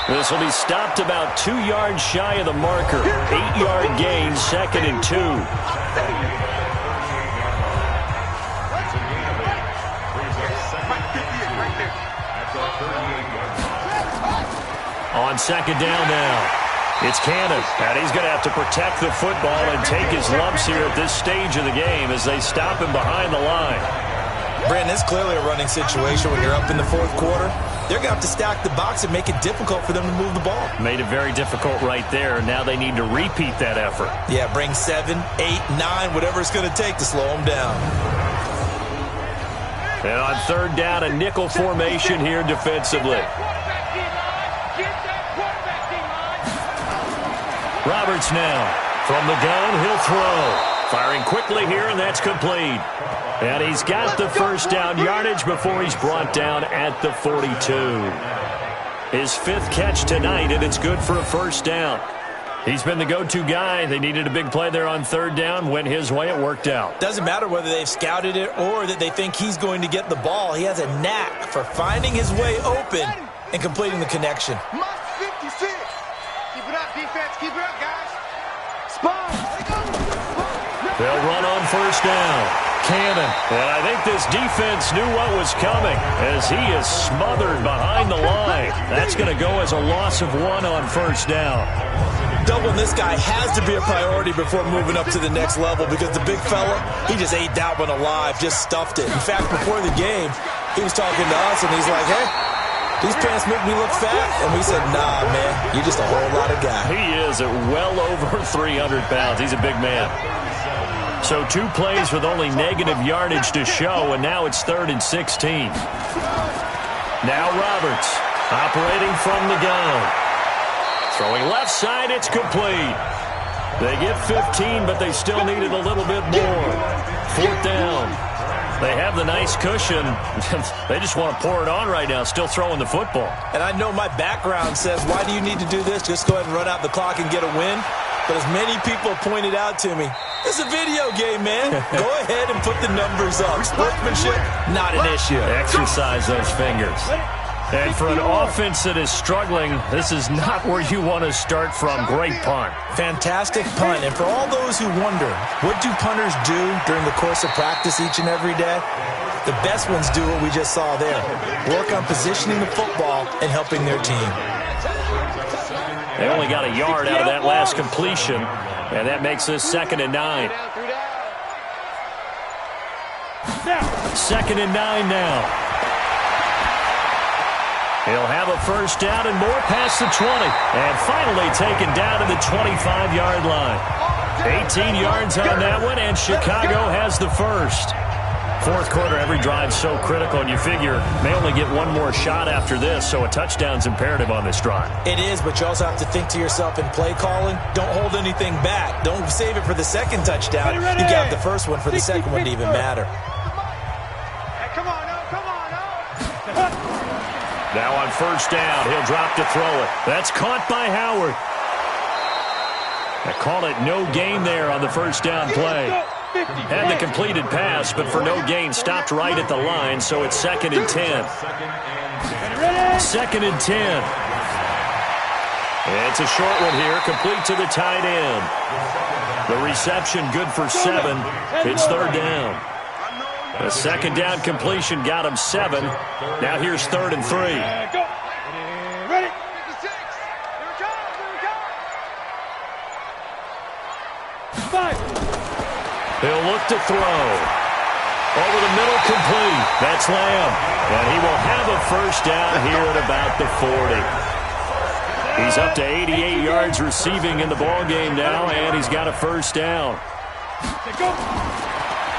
This will be stopped about 2 yards shy of the marker. 8-yard gain, 2nd and 2. On 2nd down now, it's Cannon, and he's going to have to protect the football and take his lumps here at this stage of the game as they stop him behind the line. Brandon, it's clearly a running situation when you're up in the 4th quarter. They're going to have to stack the box and make it difficult for them to move the ball. Made it very difficult right there. Now they need to repeat that effort. Yeah, bring 7, 8, 9, whatever it's going to take to slow them down. And on 3rd down, a nickel formation here defensively. Roberts now. From the gun, he'll throw. Firing quickly here, and that's complete. And he's got the first down yardage before he's brought down at the 42. His 5th catch tonight, and it's good for a first down. He's been the go-to guy. They needed a big play there on 3rd down. Went his way, it worked out. Doesn't matter whether they've scouted it or that they think he's going to get the ball. He has a knack for finding his way open and completing the connection. Mike 56. Keep it up, defense. Keep it up, guys. Spot. They'll run on 1st down. Cannon. And I think this defense knew what was coming as he is smothered behind the line. That's going to go as a loss of 1 on 1st down. Doubling this guy has to be a priority before moving up to the next level because the big fella, he just ate that one alive, just stuffed it. In fact, before the game, he was talking to us, and he's like, hey, these pants make me look fat. And we said, nah, man, you're just a whole lot of guy. He is at well over 300 pounds. He's a big man. So 2 plays with only negative yardage to show, and now it's 3rd and 16. Now Roberts operating from the gun. Throwing left side, it's complete. They get 15, but they still needed a little bit more. 4th down. They have the nice cushion. They just want to pour it on right now, still throwing the football. And I know my background says, why do you need to do this? Just go ahead and run out the clock and get a win. But as many people pointed out to me, it's a video game, man. Go ahead and put the numbers up. Sportsmanship, not an issue. Exercise those fingers. And for an offense that is struggling, this is not where you want to start from. Great punt. Fantastic punt. And for all those who wonder, what do punters do during the course of practice each and every day? The best ones do what we just saw there. Work on positioning the football and helping their team. They only got a yard out of that last completion, and that makes this 2nd and 9. 2nd and 9 now. He'll have a first down and more past the 20. And finally taken down to the 25-yard line. 18 yards on that one, and Chicago has the first. 4th quarter, every drive so critical, and you figure may only get 1 more shot after this, so a touchdown's imperative on this drive. It is, but you also have to think to yourself in play calling, don't hold anything back. Don't save it for the 2nd touchdown. You got the first one for the 2nd one to even matter. Hey, come on, no, come on, no. Now on 1st down, he'll drop to throw it. That's caught by Howard. They call it no gain there on the 1st down play. Had the completed pass, but for no gain, stopped right at the line, so it's 2nd and 10. 2nd and 10. It's a short one here, complete to the tight end. The reception good for 7. It's 3rd down. The 2nd down completion got him 7. Now here's 3rd and 3. Ready? 56. Here we go. Here we go. 5. He'll look to throw. Over the middle, complete. That's Lamb. And he will have a first down here at about the 40. He's up to 88 yards receiving in the ballgame now, and he's got a first down.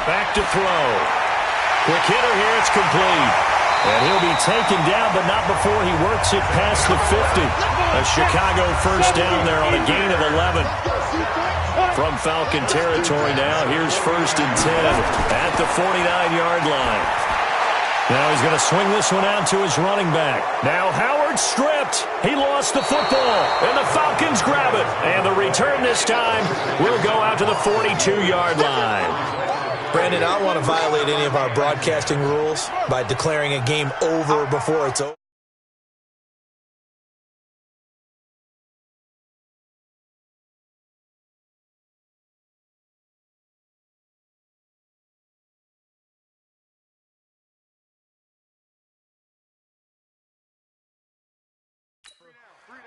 Back to throw. Quick hitter here, it's complete. And he'll be taken down, but not before he works it past the 50. A Chicago first down there on a gain of 11. From Falcon territory now, here's 1st and 10 at the 49-yard line. Now he's going to swing this one out to his running back. Now Howard stripped. He lost the football, and the Falcons grab it. And the return this time will go out to the 42-yard line. Brandon, I don't want to violate any of our broadcasting rules by declaring a game over before it's over.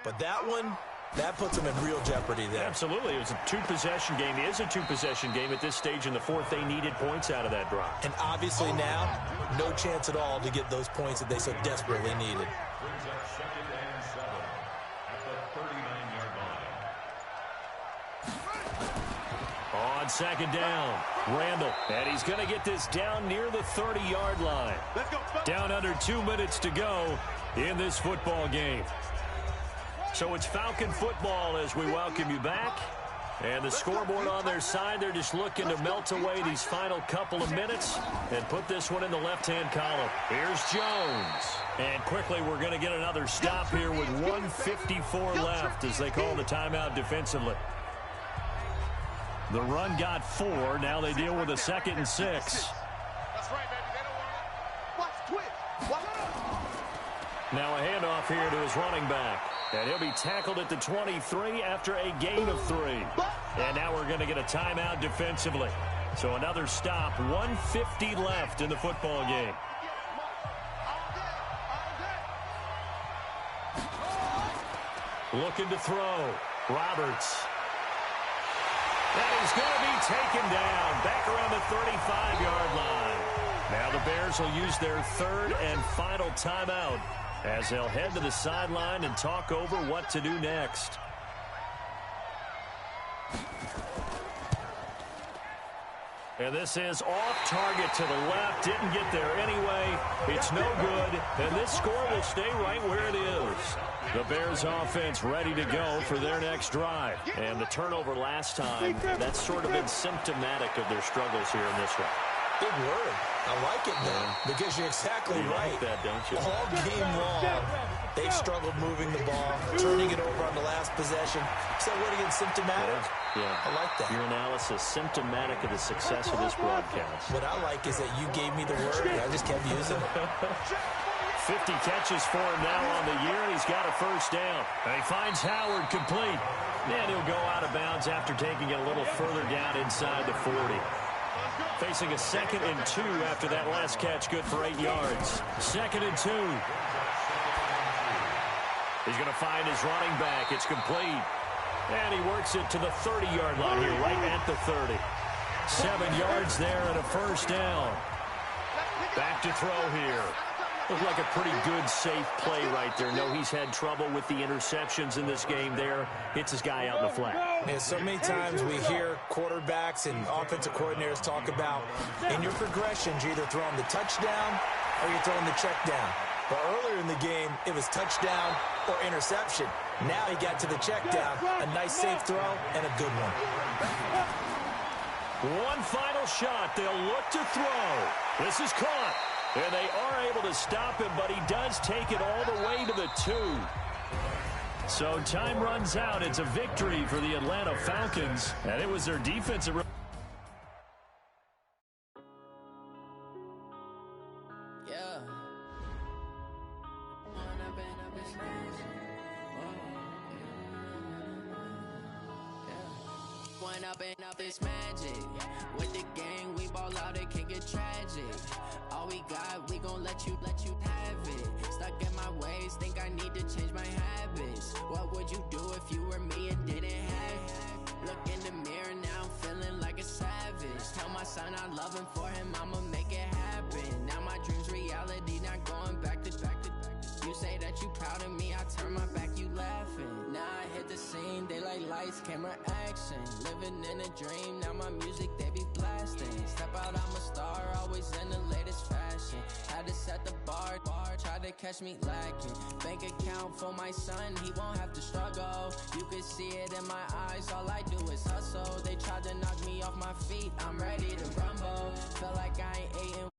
But that one, that puts them in real jeopardy there. Absolutely. It was a two-possession game. It is a two-possession game at this stage in the fourth. They needed points out of that drive. And obviously now, no chance at all to get those points that they so desperately needed. Brings up 2nd and 7 at the 39-yard line. On 2nd down, Randall. And he's going to get this down near the 30-yard line. Down under 2 minutes to go in this football game. So it's Falcon football as we welcome you back. And the scoreboard on their side, they're just looking to melt away these final couple of minutes and put this one in the left-hand column. Here's Jones. And quickly, we're going to get another stop here with 1:54 left as they call the timeout defensively. The run got 4. Now they deal with a 2nd and 6. That's right, baby. They don't want it. Watch twitch. Now a handoff here to his running back. And he'll be tackled at the 23 after a gain of 3. And now we're going to get a timeout defensively. So another stop, 1:50 left in the football game. Looking to throw. Roberts. That is going to be taken down back around the 35-yard line. Now the Bears will use their 3rd and final timeout as they'll head to the sideline and talk over what to do next. And this is off target to the left. Didn't get there anyway. It's no good. And this score will stay right where it is. The Bears offense ready to go for their next drive. And the turnover last time, that's sort of been symptomatic of their struggles here in this one. Good word. I like it, though, because you're exactly right. Like that, don't you? All game long, they've struggled moving the ball, turning it over on the last possession. So what again, symptomatic? Yeah. I like that. Your analysis, symptomatic of the success of this broadcast. What I like is that you gave me the word, and I just kept using it. 50 catches for him now on the year, and he's got a first down. And he finds Howard complete. And he'll go out of bounds after taking it a little further down inside the 40. Facing a 2nd and 2 after that last catch, good for 8 yards. 2nd and 2. He's going to find his running back. It's complete. And he works it to the 30-yard line here, right at the 30. 7 yards there and a first down. Back to throw here. Looked like a pretty good, safe play right there. No, he's had trouble with the interceptions in this game there. Hits his guy out in the flat. And so many times we hear quarterbacks and offensive coordinators talk about in your progressions, you're either throwing the touchdown or you're throwing the check down. But earlier in the game, it was touchdown or interception. Now he got to the check down, a nice safe throw, and a good one. One final shot. They'll look to throw. This is caught. And they are able to stop him, but he does take it all the way to the 2. So time runs out. It's a victory for the Atlanta Falcons, and it was their defensive. Up this magic with the gang, we ball out, it can get tragic. All we got, we gon' let you have it. Stuck in my ways, think I need to change my habits. What would you do if you were me and didn't have it? Look in the mirror now, I'm feeling like a savage. Tell my son I love him, for him I'ma make it happen. Now my dreams reality, not going back to. You say that you proud of me, I turn my back, you laughing. Now I hit the scene, they like lights, camera, action. Living in a dream, now my music, they be blasting. Step out, I'm a star, always in the latest fashion. Had to set the bar. tried to catch me lacking. Bank account for my son, he won't have to struggle. You can see it in my eyes, all I do is hustle. They tried to knock me off my feet, I'm ready to rumble. Feel like I ain't ate in